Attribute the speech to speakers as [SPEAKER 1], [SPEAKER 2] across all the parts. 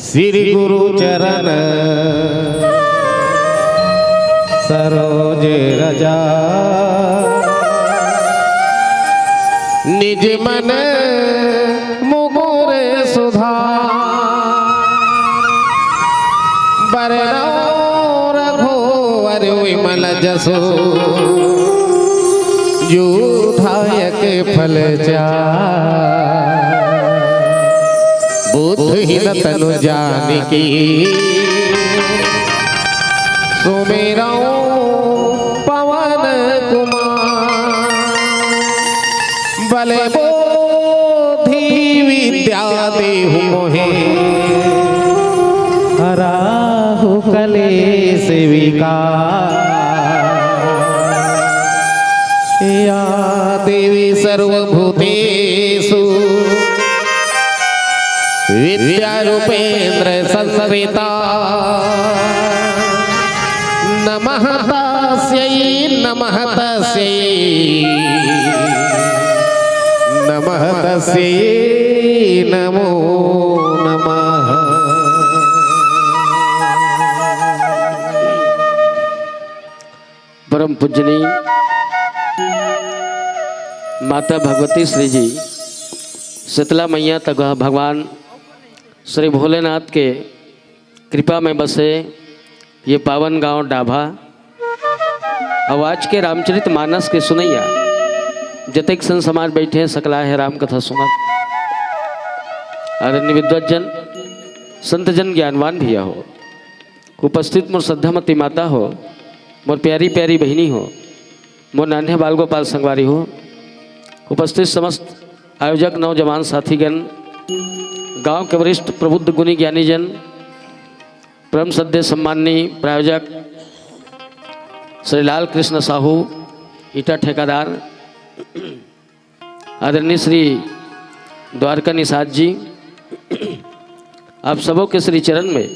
[SPEAKER 1] श्री गुरु चरण सरोज रजा निज मन मुकुर सुधा बरनौ रघुवर विमल जसो युधायक फल जा बुद्धहीन तनु जानिकी सुमिरौ पवन कुमार बल बुद्धि विद्या देहु मोहे हराहु कलेश विकार या देवी सर्वभूतेषु विद्यारूपेन्द्र संस्कृता नमः तस्यै नमः तस्यै नमः तस्यै नमो नमः।
[SPEAKER 2] परम पूजनी माता भगवती श्री जी शीतला मैया तथा भगवान श्री भोलेनाथ के कृपा में बसे ये पावन गांव डाभा और आज के रामचरित मानस के सुनैया जतेक सन समाज बैठे हैं सकला है राम कथा सुनत आदरणीय विद्वजन संतजन ज्ञानवान भैया हो उपस्थित मोर श्रद्धामती माता हो मोर प्यारी प्यारी बहिनी हो मोर नान्हे बाल गोपाल संगवारी हो उपस्थित समस्त आयोजक नौजवान साथीगण गांव के वरिष्ठ प्रबुद्ध गुणी ज्ञानीजन परम सद्य सम्माननीय प्रायोजक श्री लाल कृष्ण साहू ईटा ठेकेदार आदरणीय श्री द्वारका निषाद जी आप सबों के श्री चरण में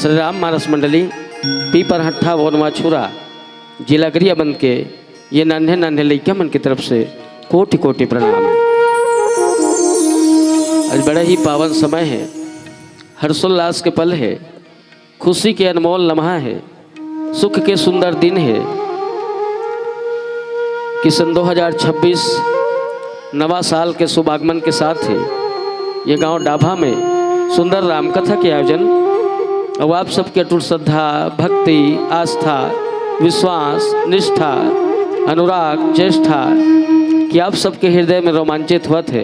[SPEAKER 2] श्री राम मानस मंडली पीपर हट्ठा वनवा छुरा जिला गरियाबंद के ये नान्हे नान्हे लइका मन की तरफ से कोटि कोटि प्रणाम। आज बड़ा ही पावन समय है, हर्षोल्लास के पल है, खुशी के अनमोल लम्हा है, सुख के सुंदर दिन है कि सन 2026 नवा साल के शुभ आगमन के साथ ही ये गांव डाभा में सुंदर रामकथा के आयोजन और आप सबके अटूट श्रद्धा भक्ति आस्था विश्वास निष्ठा अनुराग चेष्टा कि आप सबके हृदय में रोमांचित हुआ थे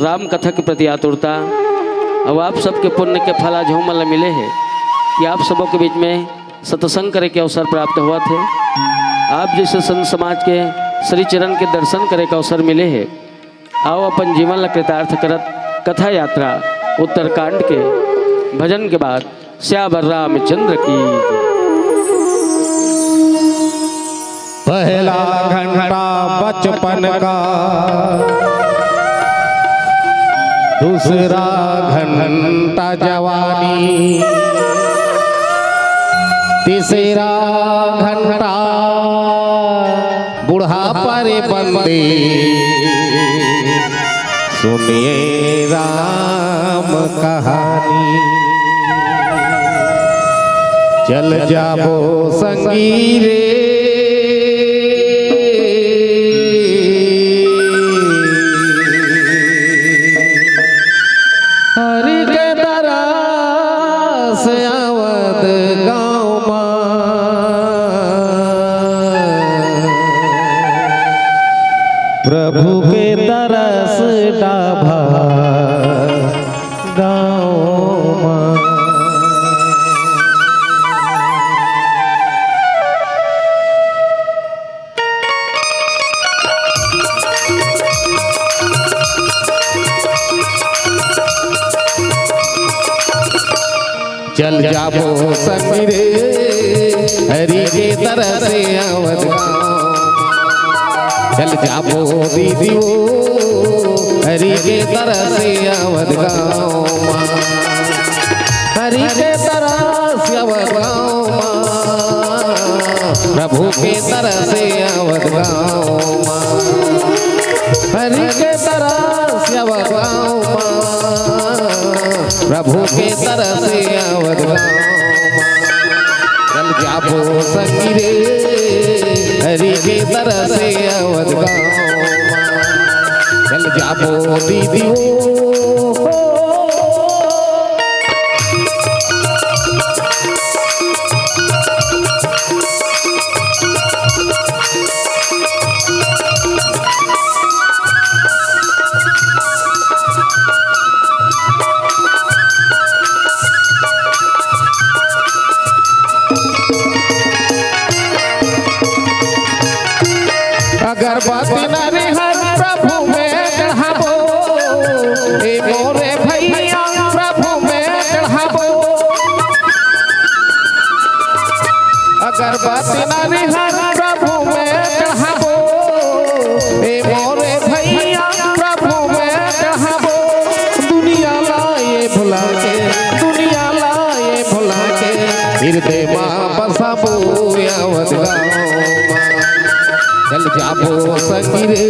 [SPEAKER 2] राम कथा के प्रति आतुरता और आप सबके पुण्य के फला झूमल मिले हैं कि आप सबों के बीच में सत्संग करे के अवसर प्राप्त हुआ थे। आप जैसे संत समाज के श्री चरण के दर्शन करे का अवसर मिले है। आओ अपन जीवन ला कृतार्थ करत कथा यात्रा उत्तरकांड के भजन के बाद श्यावर रामचंद्र की।
[SPEAKER 1] पहला घंटा बचपन का, दूसरा घंटा जवानी, तीसरा घंटा बुढ़ापा रे बंदे, सुनिए राम कहानी। चल जाबो संगी रे, हरि के दरस आवत गाँव माँ, प्रभु के दरस डाभा गाँव माँ। चल जाबो संगी रे, हरि के दरस आवत गाँव। चल जाबो दीदियो, हरि के दरस आवत गाँव माँ। हरि के दरस आवत गाँव माँ, प्रभु के दरस आवत गाँव माँ। हरि के दरस आवत गाँव माँ, प्रभु के तरस आवत गाँव माँ। चल जाबो संगी रे, हरि के तरस आवत गाँव माँ। चल जाबो दीदियो, अगरबत्ती नरिहर प्रभु में चढ़ाबो, ए मोरे भैया प्रभु में चढ़ाबो। अगरबत्ती नरिहर प्रभु में चढ़ाबो, ए मोरे भैया प्रभु में चढ़ाबो। दुनिया लाए भुला के, दुनिया लाए भुला के, हृदय माँ बसाबो आवत गाँव माँ। चल जाबो संगी रे,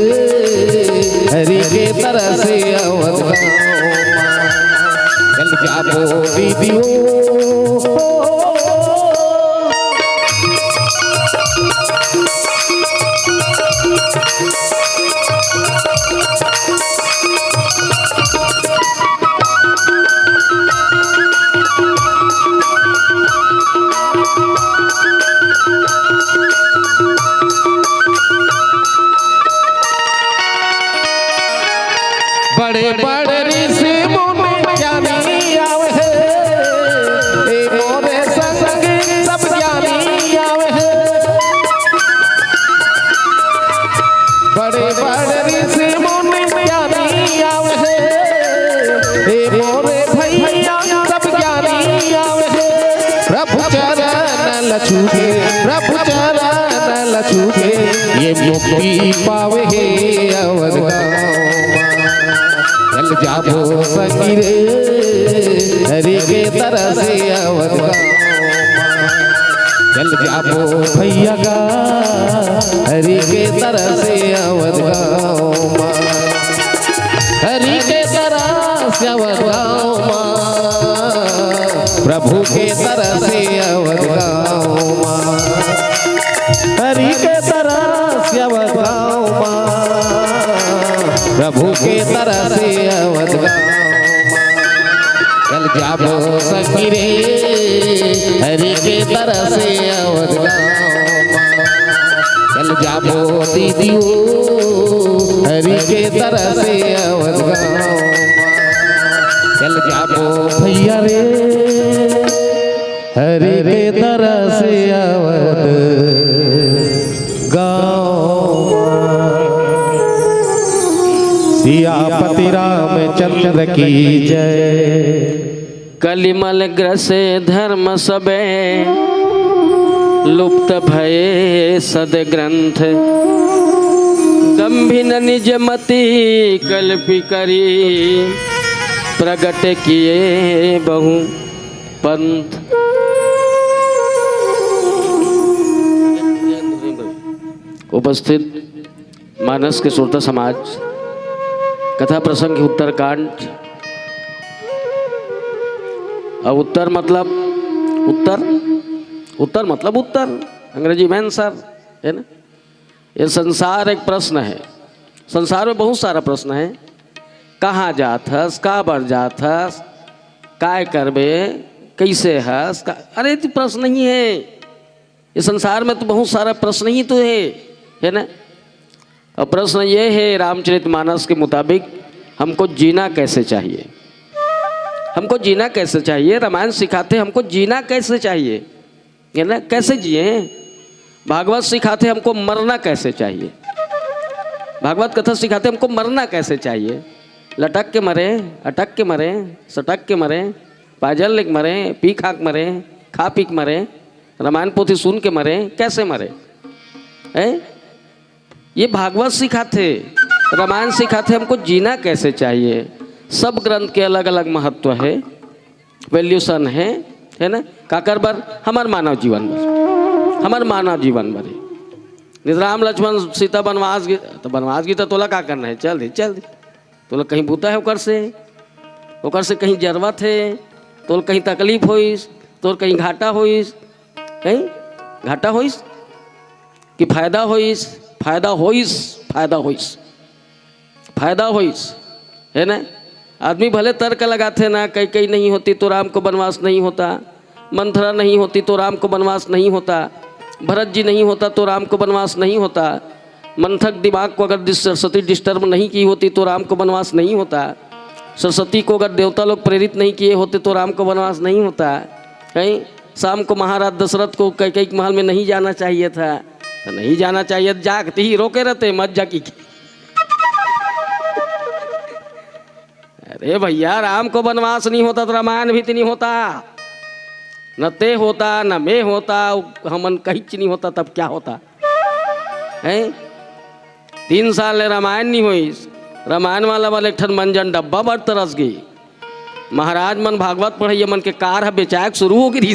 [SPEAKER 1] हरि के तरस आवत गाँव माँ। चल जाबो दीदियो, बड़े बड़े ऋषि मुनि ज्ञानी आवे है, ए मोरे संग सब ज्ञानी आवे है। बड़े बड़े ऋषि मुनि ज्ञानी आवे है, ए मोरे भैया सब ज्ञानी आवे है। प्रभु चरण लछू के, प्रभु चरण लछू के, ये मुक्ति पावे है अवध गाँव। चल जाबो संगी रे, हरि के तरस आवत गाँव माँ। चल जाबो भैया का, हरि के तरस आवत गाँव माँ। हरि के तरस आवत गाँव माँ, प्रभु के तरस आवत गाँव माँ। हरि के तरस आवत गाँव माँ, प्रभु के तरस आवत गाँव माँ। चल जाबो संगी रे, हरि के तरस आवत गाँव माँ। चल जाबो दीदियो, हरि के तरस आवत गाँव माँ। चल जाबो भैया रे, हरि के तरस आवत गाँव माँ। सियापति रामचंद्र की जय।
[SPEAKER 2] कलिमल ग्रसे धर्म सबे लुप्त भये सदग्रंथ गंभीर निज मति कल्पि करी प्रगट किए बहु पंथ। उपस्थित मानस के श्रोता समाज, कथा प्रसंग की उत्तरकांड। अब उत्तर मतलब उत्तर अंग्रेजी में आंसर है ना। ये संसार एक प्रश्न है। संसार में बहुत सारा प्रश्न है। कहाँ जात हस, का बढ़ जात हस, काय करबे, कैसे हस, अरे तो प्रश्न नहीं है। ये संसार में तो बहुत सारा प्रश्न ही तो है ना। और प्रश्न ये है, रामचरितमानस के मुताबिक हमको जीना कैसे चाहिए, हमको जीना कैसे चाहिए। रामायण सिखाते हमको जीना कैसे चाहिए, है ना। कैसे जिए। भागवत सिखाते हमको मरना कैसे चाहिए। भागवत कथा सिखाते हमको मरना कैसे चाहिए। लटक के मरे, अटक के मरे, सटक के मरे, पाजल लेके मरे, पी खा के मरे, खा पी के मरे, रामायण पोथी सुन के मरे, कैसे मरे है। ये भागवत सिखाते, रामायण सिखाते हमको जीना कैसे चाहिए। सब ग्रंथ के अलग अलग महत्व है, वैल्यूशन है ना। काकर बर हमार मानव जीवन बर, हमार मानव जीवन बर। राम लक्ष्मण सीता बनवास गए तो बनवास गई तो तोला का करना है, चल दे तोला कहीं बूता है ओकर से कहीं जरूरत है, तोल कहीं तकलीफ होइस, तोर कहीं घाटा होइस, कहीं घाटा होइस कि फायदा होइस, फायदा होइस है ना। आदमी भले तर्क लगाते ना, कई नहीं होती तो राम को वनवास नहीं होता, मंथरा नहीं होती तो राम को वनवास नहीं होता, भरत जी नहीं होता तो राम को वनवास नहीं होता, मंथक दिमाग को अगर सरस्वती डिस्टर्ब नहीं की होती तो राम को वनवास नहीं होता, सरस्वती को अगर देवता लोग प्रेरित नहीं किए होते तो राम को वनवास नहीं होता। कहीं शाम को महाराज दशरथ को कई महल में नहीं जाना चाहिए था, तो नहीं जाना चाहिए, जागते ही रोके रहते मत जा की। अरे भैया, राम को वनवास नहीं होता तो रामायण भी नहीं होता, न ते होता न मैं होता, हमन कहीं नहीं होता, तब क्या होता है। 3 साल रामायण नहीं हुई, रामायण वाला एक ठन मंजन डब्बा बड़ तरस गई। महाराज मन भागवत पढ़े मन के कार बेचाक शुरू हो गई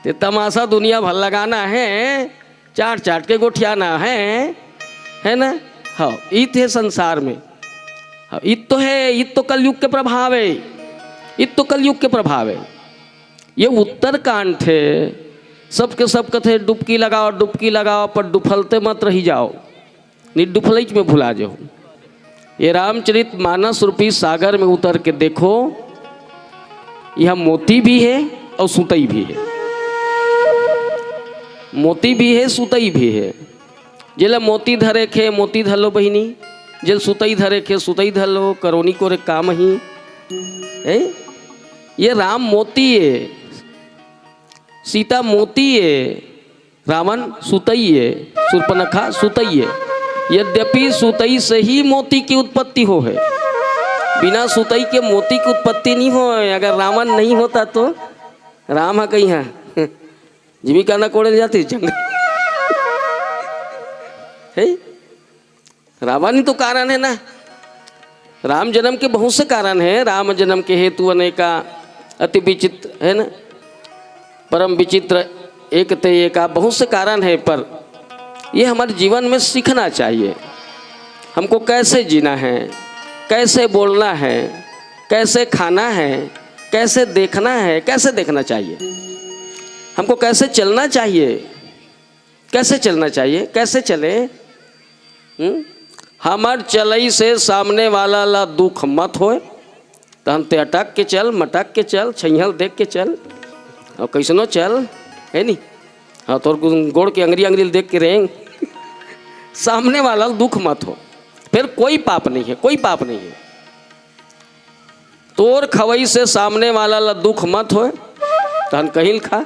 [SPEAKER 2] ते तमाशा दुनिया भर लगाना है, चाट के गोठियाना है ना। हाँ, इत है संसार में। हाँ, इत तो है, इत तो कलयुग के प्रभाव है, इत तो कलयुग के प्रभाव है। ये उत्तरकांड थे, सबके सब कथे डुबकी लगाओ पर डुफलते मत रही जाओ, निर्डुफलैच में भुला जाओ। ये रामचरित मानस रूपी सागर में उतर के देखो, यह मोती भी है और सुतई भी है, मोती भी है सुतई भी है। जेला मोती धरे खे मोती धलो बहिनी, जेल सुतई धरे खे सुतई धलो, करोनी को रे काम ही है। ये राम मोती है, सीता मोती है, रावण सुतई है, शूर्पणखा सुतई है। यद्यपि सुतई से ही मोती की उत्पत्ति हो है, बिना सुतई के मोती की उत्पत्ति नहीं हो। अगर रावण नहीं होता तो राम है कहीं है जीविका न कोड़े जाती जंगल है। रावण ही तो कारण है ना। राम जन्म के बहुत से कारण है, राम जन्म के हेतु अनेका अति विचित्र है ना, परम विचित्र एक ते एका, बहुत से कारण है। पर ये हमारे जीवन में सीखना चाहिए, हमको कैसे जीना है, कैसे बोलना है, कैसे खाना है, कैसे देखना है, कैसे देखना चाहिए, हमको कैसे चलना चाहिए, कैसे चलना चाहिए, कैसे चले। हमार चलई से सामने वाला ला दुख मत होए, तो हम ते अटक के चल, मटक के चल, छैहल देख के चल और कैसनो चल है नी। हाँ, तोर गोड़ के अंगरी देख के रहेंगे, सामने वाला दुख मत हो, फिर कोई पाप नहीं है, कोई पाप नहीं है। तोर खवई से सामने वाला ला दुख मत हो, तो हम कहीं खा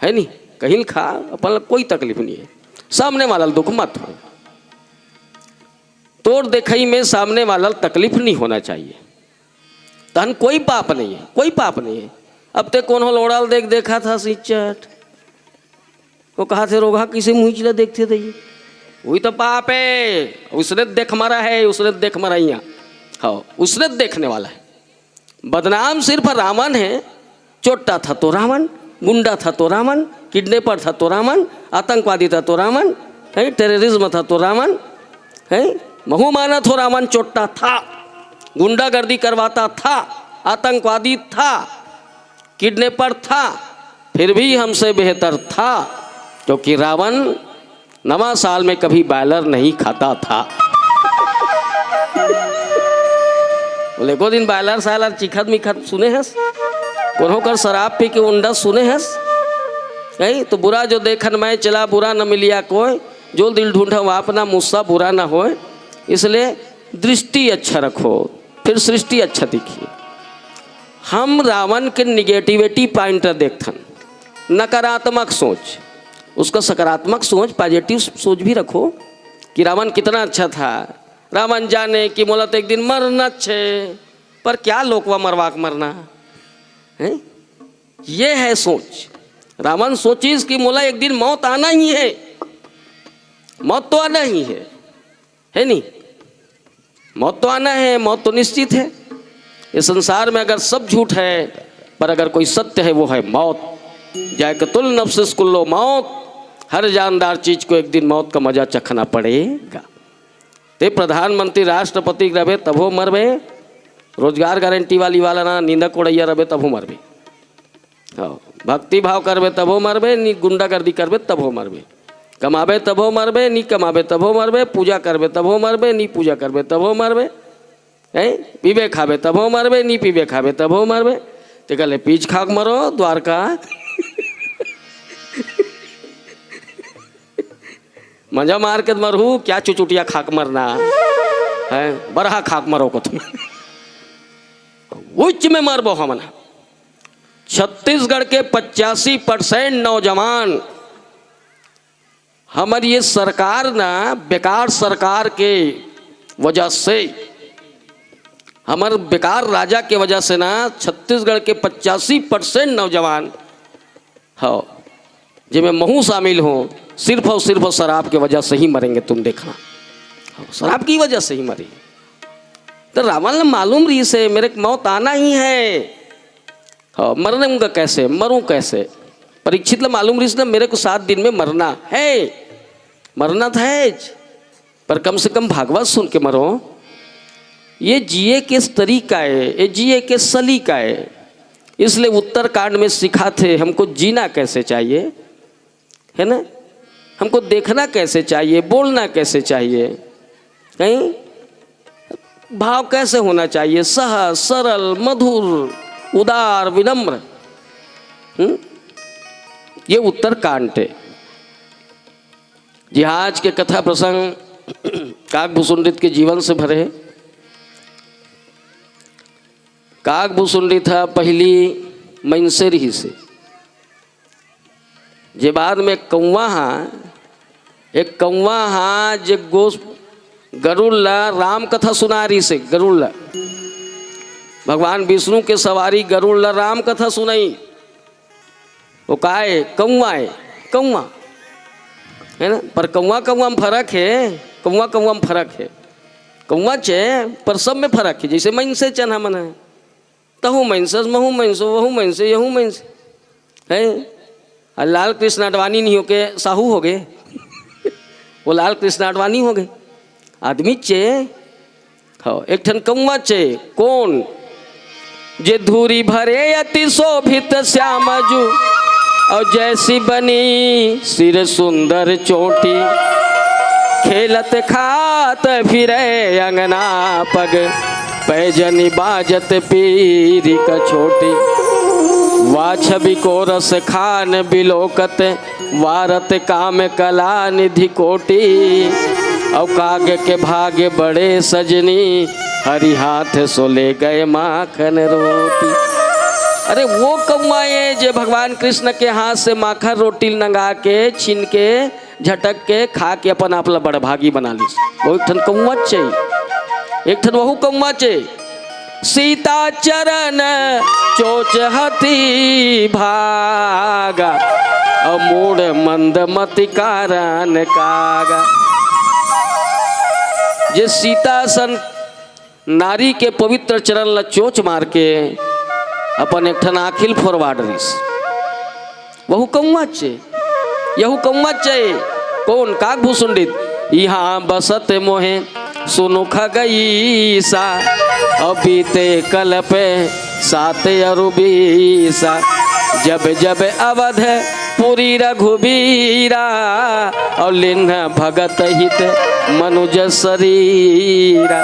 [SPEAKER 2] है नी, कहीं खा, अपन कोई तकलीफ नहीं है, सामने वाला दुख मत हो। तोड़ देखई में सामने वाला तकलीफ नहीं होना चाहिए। तहन कोई पाप नहीं है, कोई पाप नहीं है। अब ते कौन हो लोड़ाल देख देखा था सिचट वो कहा थे रोगा किसे मुँह चिला देखते थे, वही तो पाप है। उसने देख मरा है, उसने देख मरा यहाँ, हाँ उसने देखने वाला है। बदनाम सिर्फ रावण है। चोट्टा था तो रावण, गुंडा था तो रावण, किडनैपर था तो रावण, आतंकवादी था तो रावण है, टेररिज्म था तो रावण है, बहुमाना तो रावण चोट्टा था, गुंडागर्दी करवाता था, आतंकवादी था, किडनैपर था, फिर भी हमसे बेहतर था क्योंकि रावण नवा साल में कभी बॉयलर नहीं खाता था। बोले को दिन बॉयलर सालर चिखत मिखत सुने हस, कोनो कर शराब पी के उंडा सुने हस नहीं। तो बुरा जो देखन मैं चला बुरा न मिलिया कोई, जो दिल ढूंढा वह अपना मुस्सा बुरा ना हो। इसलिए दृष्टि अच्छा रखो, फिर सृष्टि अच्छा दिखी। हम रावण के निगेटिविटी पॉइंट देखथन, नकारात्मक सोच, उसका सकारात्मक सोच पॉजिटिव सोच भी रखो कि रावण कितना अच्छा था। रावण जाने कि मोला तो एक दिन मरना छे, पर क्या लोकवा मरवाक मरना है, ये है सोच। रावण सोचिस कि मोला एक दिन मौत आना ही है, मौत तो आना ही है नहीं, मौत तो आना है, मौत तो निश्चित है। इस संसार में अगर सब झूठ है पर अगर कोई सत्य है वो है मौत। जायकतुल नफ्सिस कुल्लो मौत, हर जानदार चीज को एक दिन मौत का मजा चखना पड़ेगा। ते प्रधानमंत्री राष्ट्रपति रहे तभो मरबे, रोजगार गारंटी वाला ना नींदक उड़ैया रहे तभो मरबे, हाँ भक्ति भाव करबे तभो मरबे, नी गुंडागर्दी करबे तभो मरबे, कमाबे तभो मरबे, नी कमाबे तभो मरबे, पूजा करबे तभो मरबे, नी पूजा करबे तभो मरबे, हैं पीबे खाबे तभो मरबे, नी पीबे खाबे तभो मरबे। ते कहले पीछ खाक मरो द्वारका मजा मार के मरहू, क्या चुचुटिया खाक मरना है, बरहा खाक मरो को तुम उच्च में मरबो हमना। छत्तीसगढ़ के 85% नौजवान हमारी ये सरकार ना बेकार सरकार के वजह से, हमारे बेकार राजा के वजह से ना छत्तीसगढ़ के 85% नौजवान हो जिनमें महू शामिल हो, सिर्फ और सिर्फ शराब की वजह से ही मरेंगे। तुम देखना शराब की वजह से ही मरे। तो रावण ने मालूम रही से मेरे मौत आना ही है, हाँ मरूंगा कैसे, मरूं कैसे। परीक्षित मालूम रही से मेरे को 7 दिन में मरना है, मरना था है, पर कम से कम भागवत सुन के मरो। ये जिए के तरीका है, ये जिए के सलीका है। इसलिए उत्तरकांड में सिखाते हमको जीना कैसे चाहिए, है ना, हमको देखना कैसे चाहिए, बोलना कैसे चाहिए, कहीं भाव कैसे होना चाहिए, सहज सरल मधुर उदार विनम्र। ये उत्तरकांड है। जी आज के कथा प्रसंग काकभूषुंडित के जीवन से भरे हैं। काकभूषुंडित था पहली मैनसेरी से, जे बाद में कौवा हाँ, एक कौवा हाँ जे गोस गरुड़ राम कथा सुना रही से, गरुड़ भगवान विष्णु के सवारी गरुड़ राम कथा सुनाई। वो का है कौवा है, कौवा है ना, पर कौवा कौवा में फर्क है, कौवा कौवा में फर्क है, कौवा चे पर सब में फर्क है। जैसे मन से चना मन है, तहु मन से महू मन से वहू मन से यहू मन से है। लाल कृष्ण आडवाणी नहीं हो के साहू हो गए वो लाल कृष्ण आडवाणी हो गए। आदमी चे हाँ एक ठन कौवा चे कौन जे धूरी भरे अति शोभित श्यामजू और जैसी बनी सिर सुंदर चोटी, खेलत खात फिरे अंगना पग पैजनी बाजत पीरी का छोटी। वा छवि को रस खान बिलोकत वारत काम कला निधि कोटि। और कागे के भागे बड़े सजनी हरि हाथ सो ले गए माखन रोटी। अरे वो कौवा है जो भगवान कृष्ण के हाथ से माखन रोटी नंगा के छीन के झटक के खा के अपन आपला बड़भागी बना ली। वो एक ठन कौआ चाहिए, एक ठन वहू कौआ चाहिए। सीता चरण चोच हती भागा, अमूढ़ मंद मति कारण कागा। जे सीता सन नारी के पवित्र चरण ला चोच मार के अपन एक ठन आखिल फोरवाड रहीस। वहू कौआ चे, यहू कौआ चे। कौन? काग भूसुंडित। यहाँ बसत मोहे सुनु खगईसा, अभी ते कल पे सात अरुबीसा। जब जब अवध पुरी रघुबीरा, और लिन्ह भगत हित मनुज शरीरा।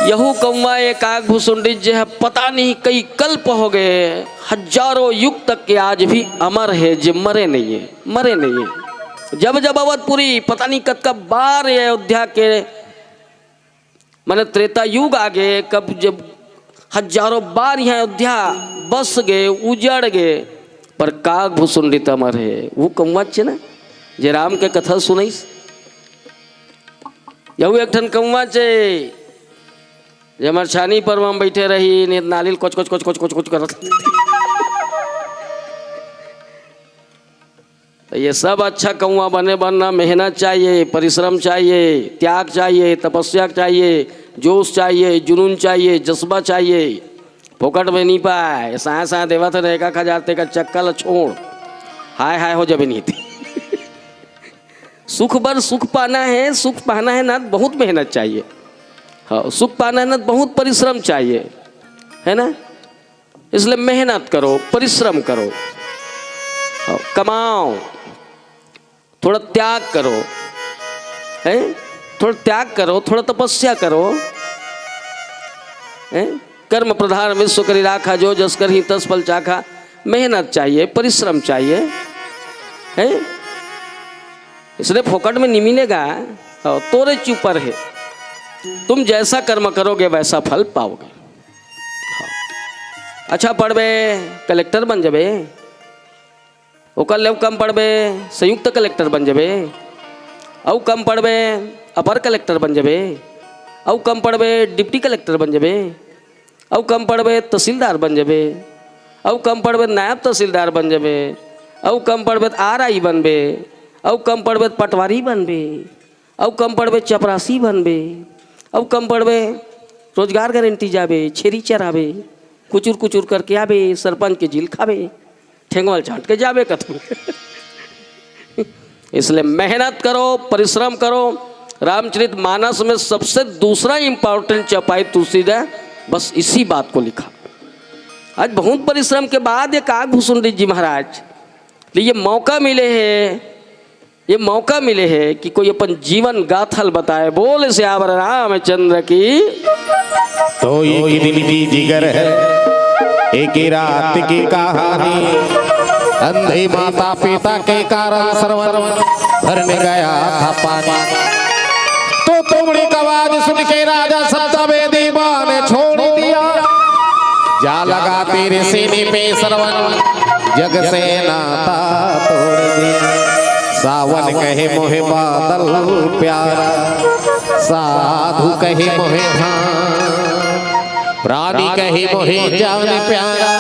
[SPEAKER 2] यहू कौआ एक आग भूसुंडित जो है पता नहीं कई कल्प हो गए, हजारों युग तक के आज भी अमर है, जो मरे नहीं है, मरे नहीं है। जब जब अवधपुरी पता नहीं कब बार अयोध्या के मैंने त्रेता युग आ गए, कब जब हजारों बार यहाँ अयोध्या बस गए, उजड़ गए, पर काग भूसुंडित अमर है। वो कौआ छे ना जे राम के कथा सुनईस। यहू एक ठन कौआ छे जे हमार छानी पर हम बैठे रही, ने नालिल कोच कोच कोच कोच कोच कोच करत। तो ये सब अच्छा कौआ बनना मेहनत चाहिए, परिश्रम चाहिए, त्याग चाहिए, तपस्या चाहिए, जोश चाहिए, जुनून चाहिए, जज्बा चाहिए। फोकट में नहीं पाए साया साया देवा था 1,000 का चक्का ल छोड़ हाय हाय हो जाबे नहीं थी। सुख बर सुख पाना है, सुख पाना है ना बहुत मेहनत चाहिए। हाँ, सुख पाना है ना बहुत परिश्रम चाहिए, है ना। इसलिए मेहनत करो, परिश्रम करो, हाँ, कमाओ, थोड़ा त्याग करो, है थोड़ा त्याग करो, थोड़ा तपस्या करो, है। कर्म प्रधान विश्व करी राखा, जो जस कर ही तस फल चाखा। मेहनत चाहिए, परिश्रम चाहिए, है। इसलिए फोकट में नहीं मिलेगा, तोरे चुपर है। तुम जैसा कर्म करोगे वैसा फल पाओगे। अच्छा पढ़बे कलेक्टर बन जाबे, ओकर ले कम पढ़बे संयुक्त कलेक्टर बन जाबे, औ कम पढ़बे अपर कलेक्टर बन जाबे, औ कम पढ़बे डिप्टी कलेक्टर बन जाबे, औ कम पढ़बे तहसीलदार बन जाबे, औ कम पढ़बे नायब तहसीलदार बन जाबे, औ कम पढ़बे RI बनबे, औ कम पढ़बे पटवारी बनबे, औ कम पढ़बे चपरासी बनबे, औ कम पढ़बे रोजगार गारंटी जाबे, छेरी चराबे, कुचुर कुचुर करके आबे, सरपंच के झील खाबे, ठेंगवाल छाट के जाबे कथू। इसलिए मेहनत करो, परिश्रम करो। रामचरित मानस में सबसे दूसरा इंपॉर्टेंट चौपाई तुलसीदास बस इसी बात को लिखा। आज बहुत परिश्रम के बाद एक काग भूसुंडित जी महाराज ये मौका मिले हैं, ये मौका मिले हैं कि कोई अपन जीवन गाथल बताए। बोल सियावर रामचंद्र की।
[SPEAKER 1] तो एक दिन की जिगर है, एक ही रात की कहानी। अंधे माता पिता के कारण सरवन भरने गया था पानी। तो तुमड़ी की आवाज सुन के राजा सप्तवेदी ने छोड़ दिया। जा लगा तेरे सीने पे सरवन, जग से नाता तोड़ दिया। सावन कहे मोहे बादल प्यारा, साधु कहे मोहे धाम, प्राणी कहे मोहे जान प्यारा,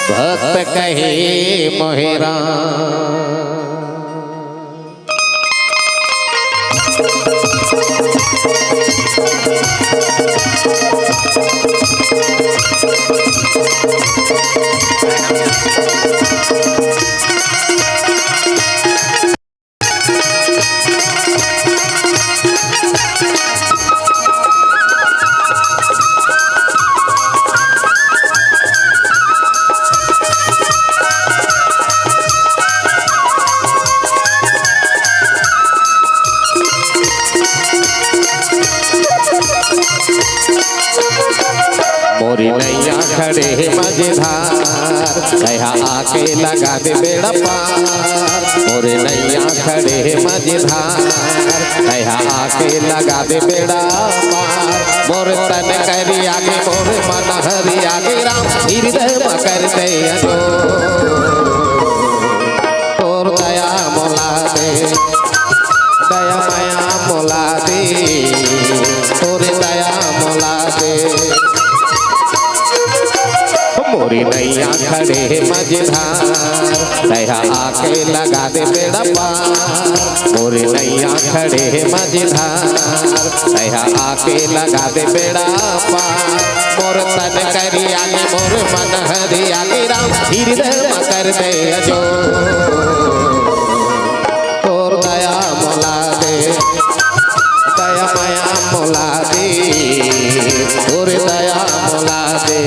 [SPEAKER 1] भक्त कहे मोहे राम। मोरी नैया खड़े मजेदार, कहा आके लगा दे बेड़ा पार। मोरे नैया खड़े मजेदार, कहा आके लगा दे बेड़ा पार। मोर तन करी आगे, मोर मन हरि आगे, राम हृदय कर दे तोर दया खड़े मझधार दया आके लगा दे बेड़ा पार मोरे नैया खड़े मझधार दया आके लगा दे बेड़ा पार मोर तन करिया ने मोर मन हरिया ने राम हृदय कर दे अजो तोर दया मोला दे दया माया मोला दे तोर दया मोला दे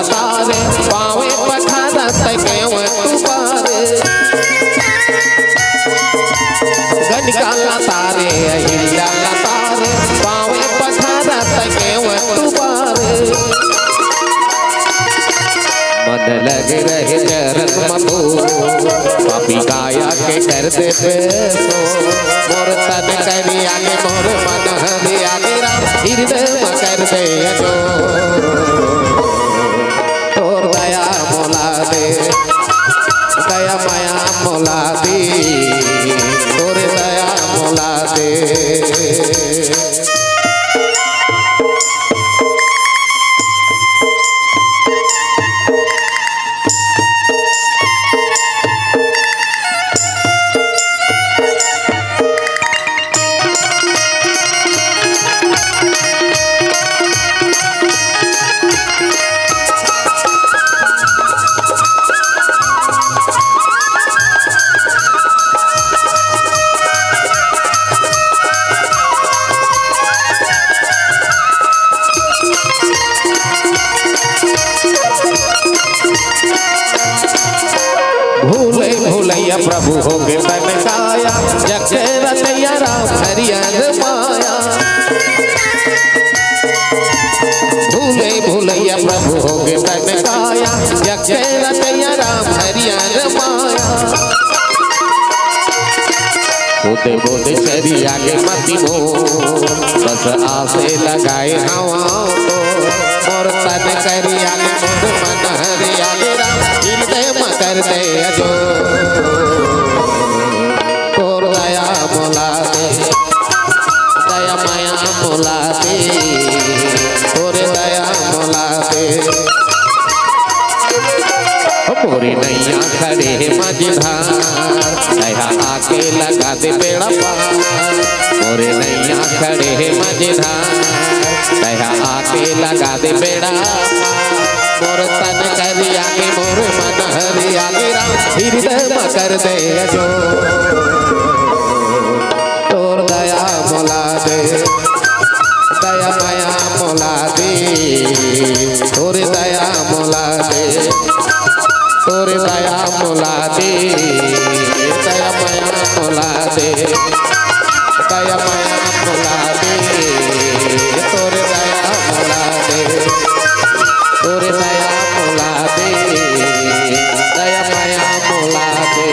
[SPEAKER 1] तारे पावे पखारत केव तुपारे गज काला तारे अहिल्या तारे पावे पखारत केव तुपारे मन लगे रहे चरण मधु पापी काया के कर दे बेसो मोर तन करिया ने मोर मन हरिया ने राम हृदय कर दे अजो तोर दया मोला दे दया माया मोला दे तोर दया मोला दे भूले भूलैया प्रभु हो गे तन काया जग रतैया राम हरियर माया भूले भूलैया प्रभु हो गे तन काया जग रतैया राम हरियर माया सोते बोते चरिया के मती मो बस आसे लगाए हवा तो मोर तन करिया ने मोर मन हरिया राम हृदय कर दे अजो तोर दया मोला दे दया माया मोला दे तोर दया मोला दे मोरी नैया खड़े मझधार दया आके लगा दे बेड़ा पार मोरे नैया खड़े मझधार दया आके लगा दे बेड़ा मोर तन करिया के मोर मन हरिया राम हृदय कर दे अजो तोर दया मोला दे दया माया मोला दे तोर दया मोला दे तोर दया मोला दे दया माया मोला दे दया माया मोला दे तोर दया मोला दे तोर दया मोला दे दया माया मोला दे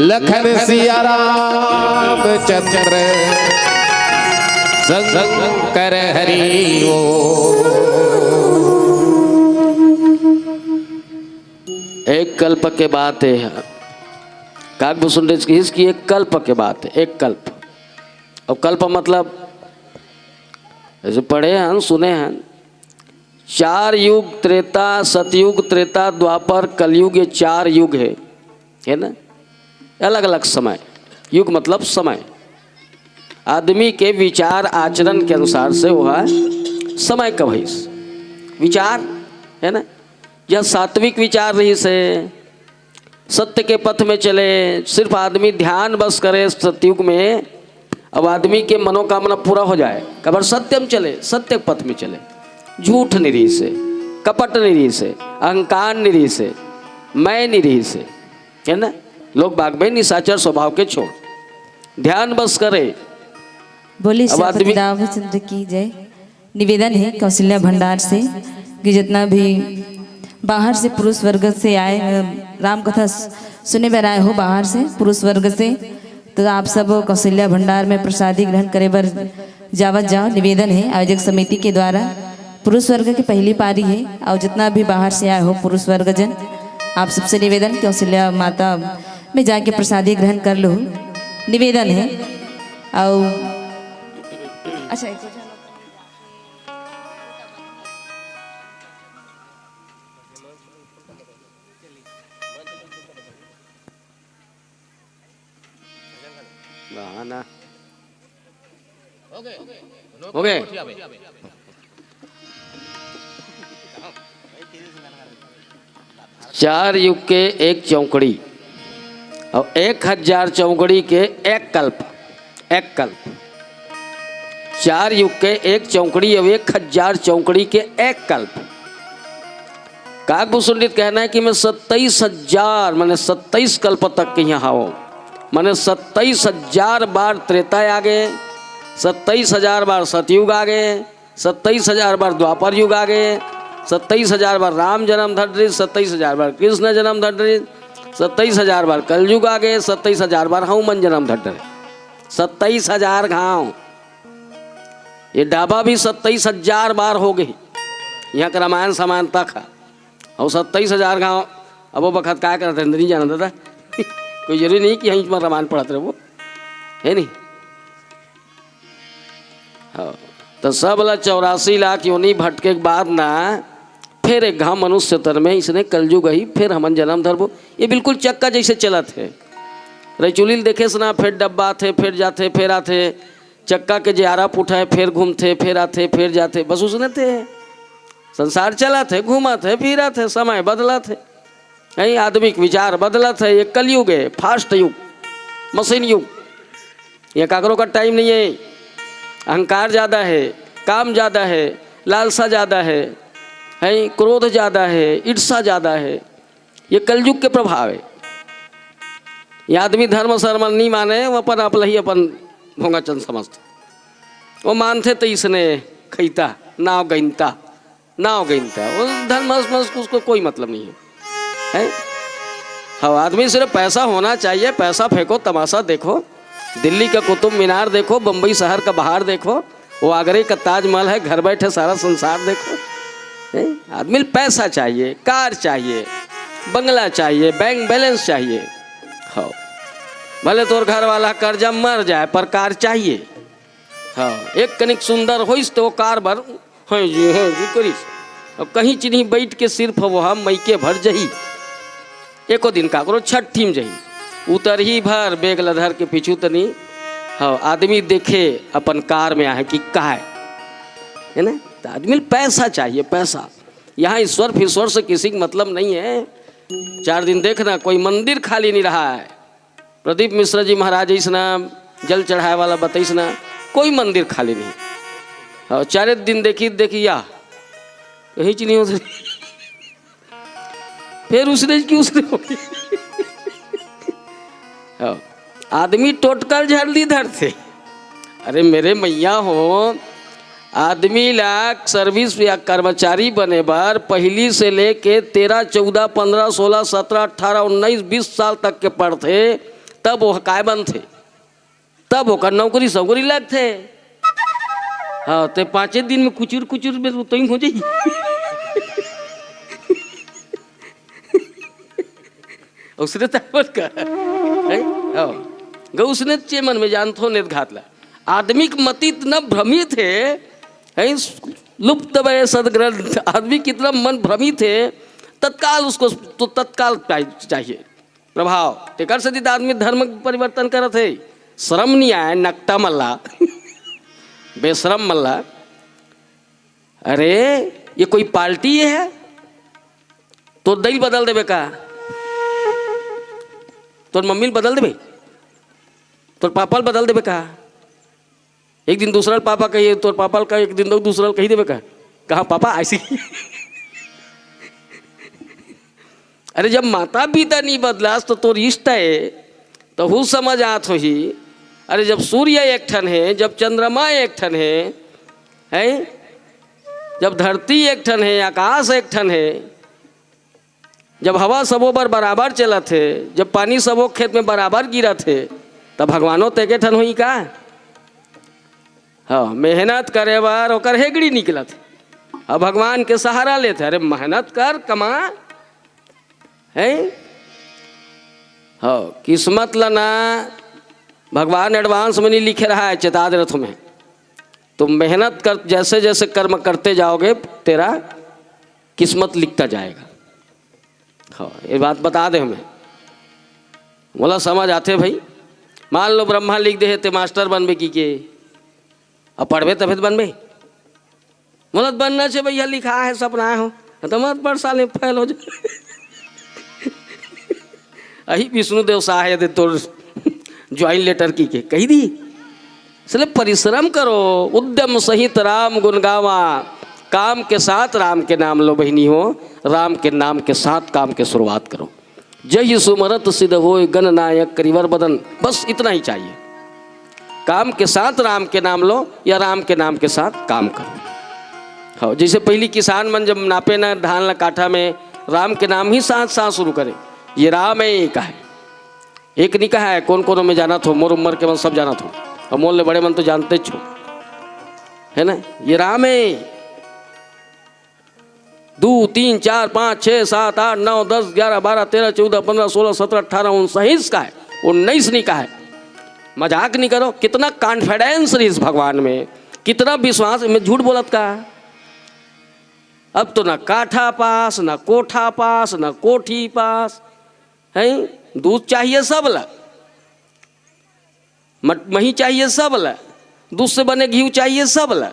[SPEAKER 1] लखन सिया राम चंद्र शंकर हरि ओ
[SPEAKER 2] एक कल्प के बात है काकभूषण की इसकी एक कल्प के बात है एक कल्प और कल्प मतलब ऐसे पढ़े हैं सुने हैं 4 युग त्रेता सतयुग त्रेता द्वापर कलयुग ये 4 युग है ना अलग अलग समय युग मतलब समय आदमी के विचार आचरण के अनुसार से वो है समय का भविष्य विचार है ना यह सात्विक विचार रही से सत्य के पथ में चले सिर्फ आदमी ध्यान बस करे सतयुग में अब आदमी के मनोकामना पूरा हो जाए कबर सत्यम चले सत्य पथ में चले झूठ निरी से कपट निरी से अहंकार निरी से मैं निरी से है ना लोग बाग में निशाचर स्वभाव के छोड़ ध्यान बस करे।
[SPEAKER 3] बोली
[SPEAKER 2] अब आदमी-
[SPEAKER 3] श्रीपति रामचंद्र की जय। निवेदन है कौशल्या भंडार से कि जितना भी बाहर से पुरुष वर्ग से आए राम कथा सुने में आए हो बाहर से पुरुष वर्ग से, तो आप सब कौशल्या भंडार में प्रसादी ग्रहण करे बर जावत जाओ। निवेदन है आयोजक समिति के द्वारा, पुरुष वर्ग की पहली पारी है और जितना भी बाहर से आए हो पुरुष वर्ग जन, आप सबसे निवेदन कौशल्या माता में जाके प्रसादी ग्रहण कर लो। निवेदन है। और अच्छा
[SPEAKER 2] ना हो गए। चार युग के एक चौकड़ी और 1000 चौकड़ी के एक कल्प। एक कल्प, 4 युग के एक चौकड़ी और 1000 चौकड़ी के एक कल्प। काकभूषुंडित कहना है कि मैं 27,000 मैंने 27 कल्प तक के यहाँ हो, मैंने 27,000 बार त्रेता आ गए, 27,000 बार सतयुग आ गए, 27,000 बार द्वापर युग आ गए, 27,000 बार राम जन्म धर, 27,000 बार कृष्ण जन्म धर, 27,000 बार कलयुग आ गए, 27,000 बार हनुमान जन्म धर। 27,000 गाँव, ये ढाबा भी 27,000 बार हो गए। यहाँ का रामायण समान तक है और 27,000 गाँव। अब वो बखत क्या करते हैं नहीं जाना दादा कोई जरूरी नहीं कि यहीं पर रामायण पढ़ते रहे, वो है नहीं। हाँ तो सब 84 लाख योनि भटके के बाद ना फिर एक गाँव मनुष्य तर में इसने कलयुग ही फिर हमन जन्म धरबो। ये बिल्कुल चक्का जैसे चला थे। रैचुलील देखे सुना फिर डब्बा थे, फिर जाते फिर आते, चक्का के ज्यारा पुठा है, फिर घूमते फिर आते फिर जाते, बस उसने थे संसार चला थे, घूमा थे फिरा थे, समय बदला थे, नहीं आदमिक विचार बदला थे। ये कलयुग है, फास्ट युग, मशीन युग। ये काकरों का टाइम नहीं है। अहंकार ज़्यादा है, काम ज़्यादा है, लालसा ज़्यादा है, क्रोध ज़्यादा है, ईर्षा ज़्यादा है। ये कलयुग के प्रभाव है। ये आदमी धर्म शर्म नहीं माने, वो अपन आप ही अपन भोंगा चंद समझते। वो मानते तो इसने खईता नाव गईनता वो धर्म उसको कोई मतलब नहीं है। हाँ आदमी सिर्फ पैसा होना चाहिए, पैसा फेंको तमाशा देखो, दिल्ली का कुतुब मीनार देखो, बम्बई शहर का बाहर देखो, वो आगरे का ताजमहल है, घर बैठे सारा संसार देखो। आदमी पैसा चाहिए, कार चाहिए, बंगला चाहिए, बैंक बैलेंस चाहिए। हाँ भले तोर घर वाला कर्जा मर जाए पर कार चाहिए। हाँ एक कनिक सुंदर होइस तो कार भर हाँ जी करीस। अब कहीं चिन्ही बैठ के सिर्फ वह मैके भर जही, एको दिन का करो छठी में जही, उतर ही भर बेग लधर के पीछू तनी। हाँ आदमी देखे अपन कार में आए कि का है ना। तो आदमी पैसा चाहिए, पैसा। यहाँ ईश्वर फिश्वर से किसी का मतलब नहीं है। 4 दिन देखना कोई मंदिर खाली नहीं रहा है। प्रदीप मिश्रा जी महाराज इसना जल चढ़ाए वाला बताइसना, कोई मंदिर खाली नहीं। और 4 दिन देखी या यही चीज नहीं हो सकती। फिर उसने की उसने हो गई। आदमी टोटकल झल्दी धर थे। अरे मेरे मैया हो, आदमी लाख सर्विस या कर्मचारी बने बार पहली से लेके 13, 14, 15, 16, 17, 18, 19, 20 साल तक के पढ़ते, तब वो काय बन थे, तब वो नौकरी सौकरी लग थे। हाँ तो 5 दिन में कुचुर में तो ही हो जाएगी। उसने ताकत का उसने चेमन में जानथो ने घातला। आदमी की मति इतना भ्रमित है, लुप्त वय सदग्रंथ। आदमी कितना मन भ्रमित है, तत्काल उसको तो तत्काल चाहिए प्रभाव। तेकर से आदमी धर्म परिवर्तन करत है। श्रम नहीं आए नकटा मल्ला बेशरम मल्ला। अरे ये कोई पार्टी है तो दिल बदल देवे का, तोर मम्मी बदल देवे, तोर पापा बदल देवे का। एक दिन दूसरा पापा कहिए तोर पापा का, एक दिन दूसरा कही देवे का, कहाँ पापा ऐसी। अरे जब माता पिता नहीं बदलास तो रिश्ता है तो हु समझ आत हो ही। अरे जब सूर्य एक ठन है, जब चंद्रमा एक ठन है, जब धरती एक ठन है, आकाश एक ठन है, जब हवा सबो पर बराबर चला थे, जब पानी सबो खेत में बराबर गिरा थे, तब भगवानों तेके ठन हुई का। हाँ, मेहनत करे बार ओकर हेगड़ी निकला थे, अब भगवान के सहारा लेते। अरे मेहनत कर, कमा है। हाँ, किस्मत लना भगवान एडवांस में नहीं लिखे रहा है, चेता दे तुम्हें। तुम मेहनत कर, जैसे जैसे कर्म करते जाओगे तेरा किस्मत लिखता जाएगा। हाँ, ये बात बता दे हमें, बोला समझ आते भाई। मान लो ब्रह्मा लिख दे ते मास्टर बनबे की के, अब पढ़बे तभी तो बनबे। बोला बनना चाहिए भैया, लिखा है सपना हो तो मत पढ़, साले फैल हो जाए। अही विष्णुदेव शायद तो ज्वाइन लेटर की के कही दी, इसलिए परिश्रम करो, उद्यम सहित राम गुण गावा, काम के साथ राम के नाम लो बहिनी हो, राम के नाम के साथ काम के शुरुआत करो। जय सुमरत सिद्ध होय गण नायक करिवर बदन, बस इतना ही चाहिए। काम के साथ राम के नाम लो या राम के नाम के साथ काम करो। हाँ, जैसे पहली किसान मन जब नापे ना धान ला काठा में, राम के नाम ही साथ साथ शुरू करे। ये राम है एक है, एक नहीं कहा है। कौन कौन में जाना थो, मोर उम्र के मन सब जाना थो, और मोल ले बड़े मन तो जानते छो, है ना। ये राम है। 2 3 4 5 6 7 8 9 10 11 12 13 14 15 16 17 18 19 का है, 19 नहीं का है। मजाक नहीं करो, कितना कॉन्फिडेंस रही इस भगवान में, कितना विश्वास में। झूठ बोलत का अब तो ना काठा पास, ना कोठा पास, ना कोठी पास है। दूध चाहिए सब ला, मही चाहिए सब ला, दूध से बने घी चाहिए सब ला,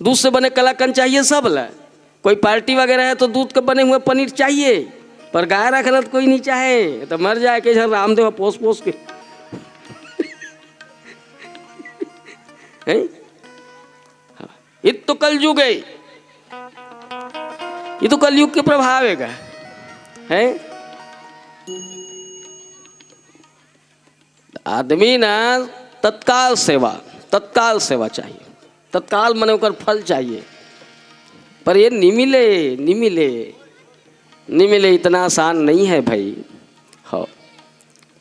[SPEAKER 2] दूध से बने कलाकंद चाहिए सब ला। कोई पार्टी वगैरह है तो दूध के बने हुए पनीर चाहिए, पर गाय रखना तो कोई नहीं चाहे, तो मर जाए के रामदेव पोस पोस के। ये तो कलयुग है, ये तो कलयुग के प्रभाव है। आदमी ना तत्काल सेवा चाहिए, तत्काल मने ओकर फल चाहिए, पर ये नहीं मिले इतना आसान नहीं है भाई। हाँ,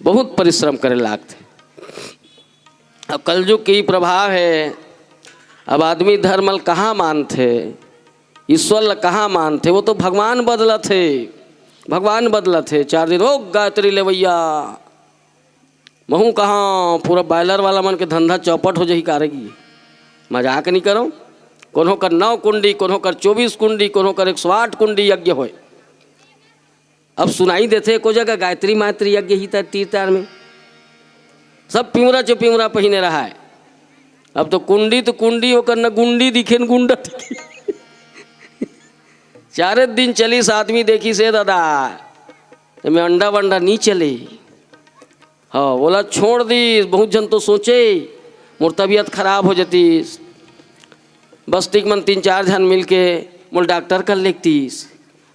[SPEAKER 2] बहुत परिश्रम करे लागते। अब कलयुग की प्रभाव है। अब आदमी धर्मल कहाँ मानते, ईश्वर कहाँ मानते, वो तो भगवान बदलत है। 4 दिन हो गायत्री ले भैया, महू कहाँ पूरा बॉयलर वाला मन के धंधा चौपट हो जाही कारेगी। मजाक नहीं करो। कोनो कर 9 कुंडी, कोनो कर 24 कुंडी, कोनो कर 108 कुंडी यज्ञ होए। अब सुनाई देते को जगह गायत्री मायत्री यज्ञ ही तीर तार में सब पिंवरा चो पिंवरा पहिने रहा है। अब तो कुंडी होकर न गुंडी दिखे न गुंडा दिखे। 4 दिन चली आदमी देखी से दादा में अंडा वंडा नहीं चले। हाँ, बोला छोड़ दी। बहुत जन तो सोचे मोर तबीयत खराब हो जाती, बस्ती मन 3-4 जन मिल के मोल डॉक्टर कर लेतीस,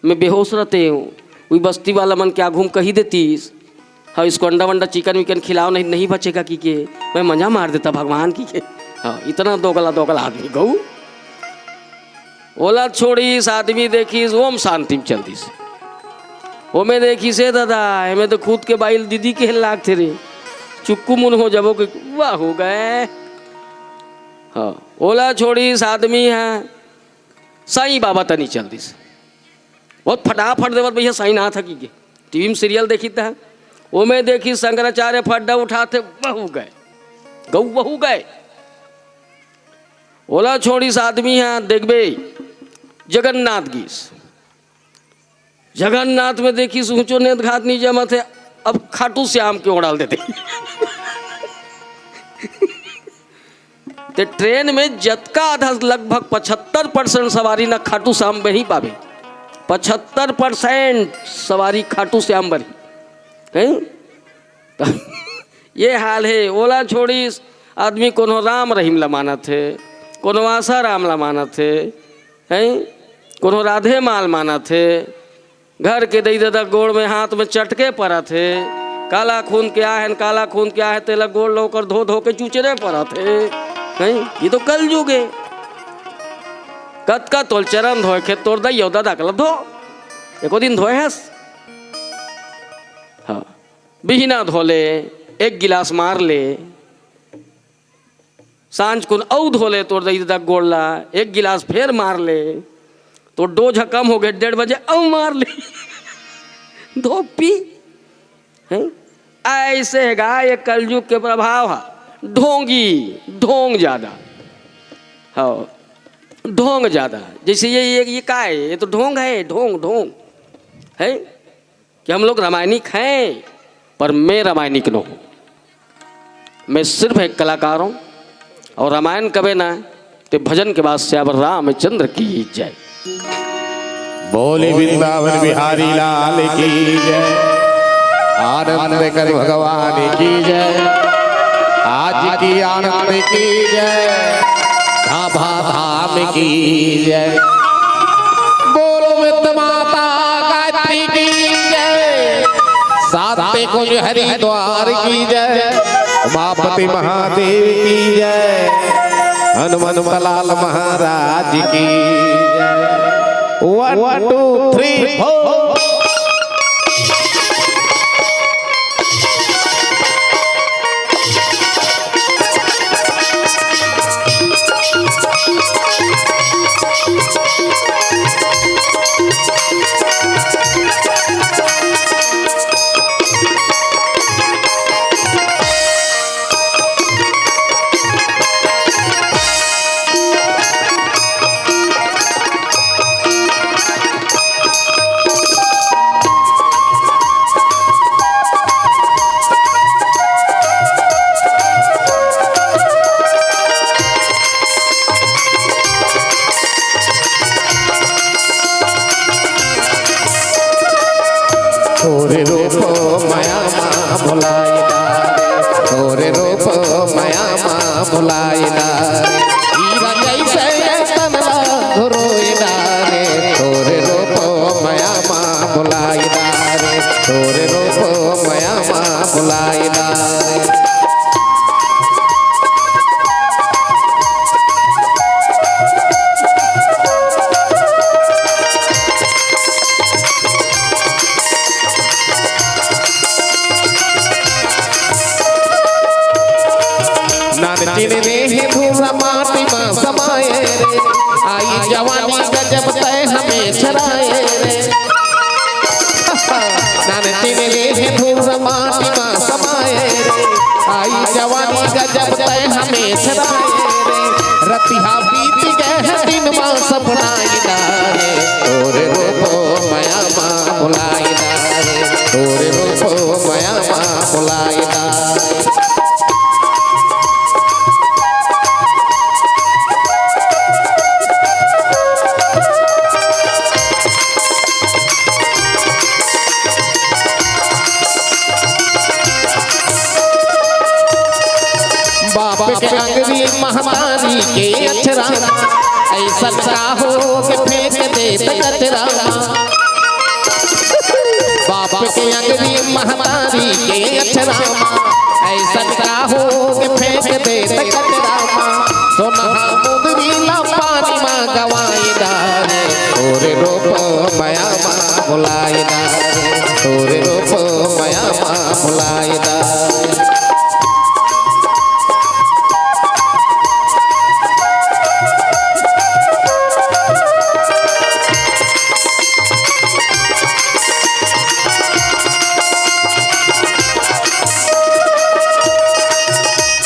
[SPEAKER 2] मैं बेहोश रहते हूँ। वही बस्ती वाला मन क्या घूम कही देतीस, हाँ इसको अंडा वंडा चिकन विकन खिलाओ, नहीं बचेगा की के मैं मजा मार देता भगवान की के। हाँ, इतना दोगला आदमी गऊ। ओला छोड़ी इस आदमी देखी ओम शांति में चलती से, वो मैं देखी से दादा हमें तो खुद के बाइल दीदी के लाग थे रे, चुक्कू मुन हो जबो के वाह हो गए। हाँ, ओला छोड़ी इस आदमी है साईं बाबा तनी चलती से, बहुत फटाफट देवत भैया साईं ना था की के टीवी में सीरियल देखी था, वो मैं देखी शंकराचार्य फड्डा उठाते बहु गए, गऊ बहु गए। ओला छोड़ी इस आदमी है देखबे जगन्नाथ गीस, जगन्नाथ में देखी ऊंचो नेत घात नहीं जमा थे, अब खाटू श्याम के उड़ाल देते। ते ट्रेन में जतका आधा लगभग 75% सवारी ना खाटू श्याम में ही पावे, 75% सवारी खाटू श्याम बरी है। ये हाल है। ओला छोड़ी आदमी कोनो राम रहीम ला माना थे, कोनो आशा राम ला माना थे, हैं कोनो राधे माल माना थे, घर के दई दादा गोड़ में हाथ में चटके पड़ा थे, काला खून क्या है, काला खून क्या है, तेला गोड़ लोकर धो धो के चूचने पड़ा थे। नहीं, ये तो कल जुगे कत का तोल चरण धोए खेत तोड़ दई दादा कल धो एको दिन धोए हस। हाँ, बिहना धोले, एक गिलास मार ले, सांझ कुन औ धोले तोड़ दई दादा गोड़ला, एक गिलास फिर मार ले तो डोज कम हो गए, 1:30 बजे औ मार ले धो पी। ऐसे है ये कलयुग के प्रभाव है। ढोंगी ढोंग ज्यादा, हाँ ढोंग ज्यादा। जैसे ये का है, ये तो ढोंग है, ढोंग ढोंग है कि हम लोग रामायणिक हैं, पर मैं रामायणिक न हूँ। मैं सिर्फ एक कलाकार हूँ और रामायण कबे ना ते भजन के बाद श्यावर रामचंद्र की जय।
[SPEAKER 1] बोले वृंदावन बिहारी लाल की जय, आनंद कर भगवान की जय, आज की आनंद की जय, धाभा धाम की जय। बोलो वित्त माता गायत्री की जय, साते कुंज हरिद्वार की जय, उमापति महादेव की जय, हनुमंत लाल महाराज की जय। 1 2 3 4 तोरे रूप माया माँ भुलाइला, तोरे रूप माया माँ भुलाइला, हीरा जैसे तनला रोइला रे, तोरे रूप माया माँ भुलाइला रे, तोरे रूप माया माँ भुलाइला रे। धूरा माटी में समाये रे, आई जवानी गजब तय हमें छराए रे। नानतीन रे धूरा माटी में समाये रे, आई जवानी गजब तय हमें छराए रे। रतिहा बीत गए दिन मां सपनाइला रे, तोरे रूप माया मां भुलाइला रे, तोरे रूप माया मां भुलाइला। बाप के अंगरी महतारी के अक्षरा, ऐसा चाहो के फेंक दे कचरा। बाप के अंगरी महतारी के अक्षरा, ऐसा चाहो के फेंक दे कचरा। सोना मुदरी ला पानी मां गवाइला रे, तोरे रूप माया मां भुलाइला रे, तोरे रूप माया मां भुलाइला।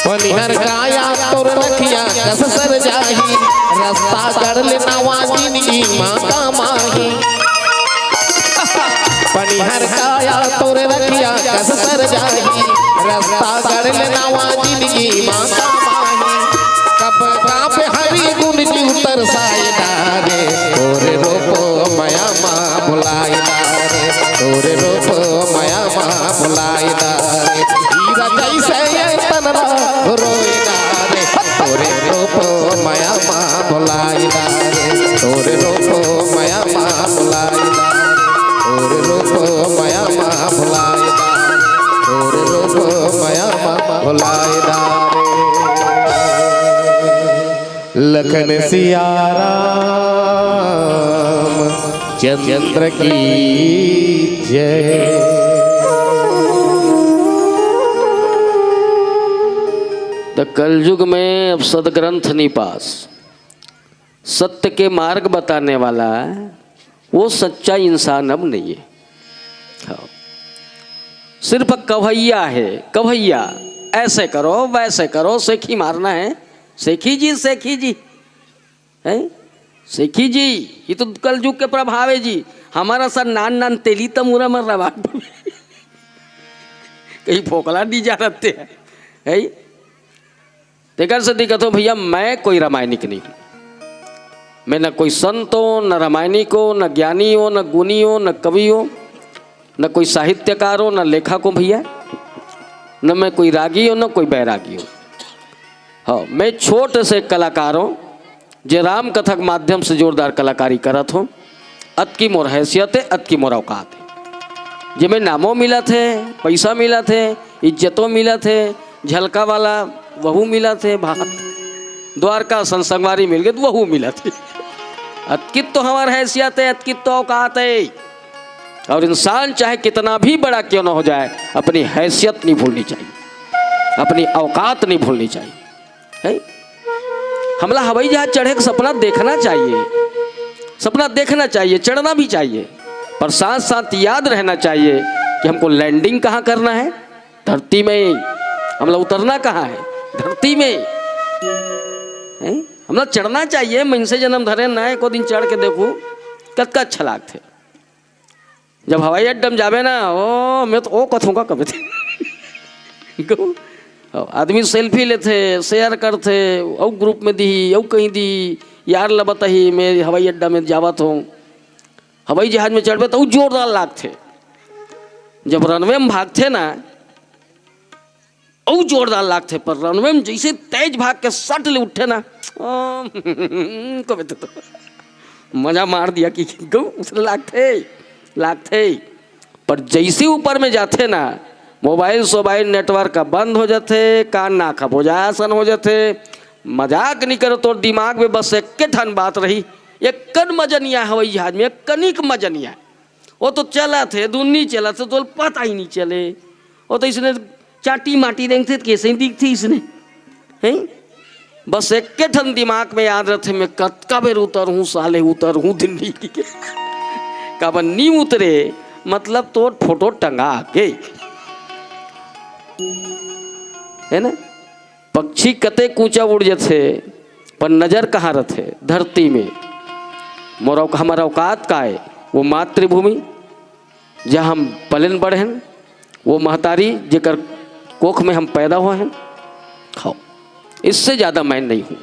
[SPEAKER 1] पनिहर काया तोर रखिया कस सर जाही, रास्ता कर ले नवा जिंदगी माता माही। पनिहर काया तोर रखिया कस सर जाही, रास्ता कर ले नवा जिंदगी माता माही। कब काप हरि गुण जी उतर साइला रे, तोरे रूप माया मां भुलाइला रे, तोरे रूप माया मां भुलाइला रे। हीरा जैसे तनला रोइला रे, तोरे रूप माया मां भुलाइला रे, तोरे रूप माया मां भुलाइला रे। लखन सिया राम चंद्र की जय।
[SPEAKER 2] तो कलयुग में अब सदग्रंथ नहीं पास, सत्य के मार्ग बताने वाला वो सच्चा इंसान अब नहीं है। हाँ। सिर्फ कन्हैया है, कन्हैया ऐसे करो वैसे करो, सेखी मारना है, सेखी जी है, सेखी जी ये तो कलयुग के प्रभाव है जी। हमारा सर नान नान तेली तमुरा मर रहा कहीं फोकला नहीं जा रहे है। तेकर से दिक्कत हो भैया, मैं कोई रामायणिक नहीं हूँ, मैं न कोई संत हो, न रामायणिक हो, न ज्ञानी हो, न गुणी हो, न कवि हो, न कोई साहित्यकार हो, न लेखक हो भैया, न मैं कोई रागी हो, न कोई बैरागी हो। हाँ, मैं छोटे से कलाकार हूँ, जे राम कथक माध्यम से जोरदार कलाकारी करत हूँ। अत की मोर हैसियत है, अत की मोर औकात है। जे में नामों मिला थे, पैसा मिला थे, इज्जतों मिला थे, झलका वाला वहू मिला थे, भात द्वारका संसंगवारी मिल गए तो वहू मिला थे। अतकित तो हमार हैसियत है, अतकित तो औकात है। और इंसान चाहे कितना भी बड़ा क्यों ना हो जाए, अपनी हैसियत नहीं भूलनी चाहिए, अपनी औकात नहीं भूलनी चाहिए है? हमला हवाई जहाज चढ़े का सपना देखना चाहिए, सपना देखना चाहिए, चढ़ना भी चाहिए, पर साथ साथ याद रहना चाहिए कि हमको लैंडिंग कहाँ करना है, धरती में। हमला उतरना कहाँ है, धरती में है? हमला चढ़ना चाहिए। मैं से जन्म धरे ना एको दिन चढ़ के देखूँ कतका अच्छा लागते। जब हवाई अड्डा में जावे ना, ओ मैं तो ओ कथूँगा कभी थे आदमी सेल्फी लेते, शेयर करते, और ग्रुप में दी, और कहीं दी, यार लबत ही मैं हवाई अड्डा में जावत हूँ, हवाई जहाज में चढ़े तो जोरदार लागते। जब रनवे में भागते ना और जोरदार लागते, पर रनवे में जैसे तेज भाग के सट ले उठे ना, कभी तो मजा मार दिया कि लागते। पर जैसे ऊपर में जाते ना, मोबाइल नेटवर्क का बंद हो जाते, कान ना खबोजासन हो जाते। मजाक नहीं करो तो दिमाग में बस एक ठन बात रही, एक कन मजनिया हवाई जहाज में, एक कनिक मजनिया। वो तो चला थे दुन्नी चला थे तो पता ही नहीं चले। वो तो इसने चाटी माटी देखते कैसे दिखती इसने है। बस एक ठन दिमाग में याद रहते, मैं कतका बेर उतर हूँ साले, उतर हूँ दिल्ली की कब नहीं उतरे, मतलब तो फोटो टंगा के है ना। पक्षी कते कूचा उड़ जाते, पर नजर कहाँ रहते, धरती में। मोर हमारा औकात का है, वो मातृभूमि जहाँ हम पलन बढ़े हैं, वो महतारी जेकर कोख में हम पैदा हुए हैं। खाओ, इससे ज़्यादा मैं नहीं हूँ।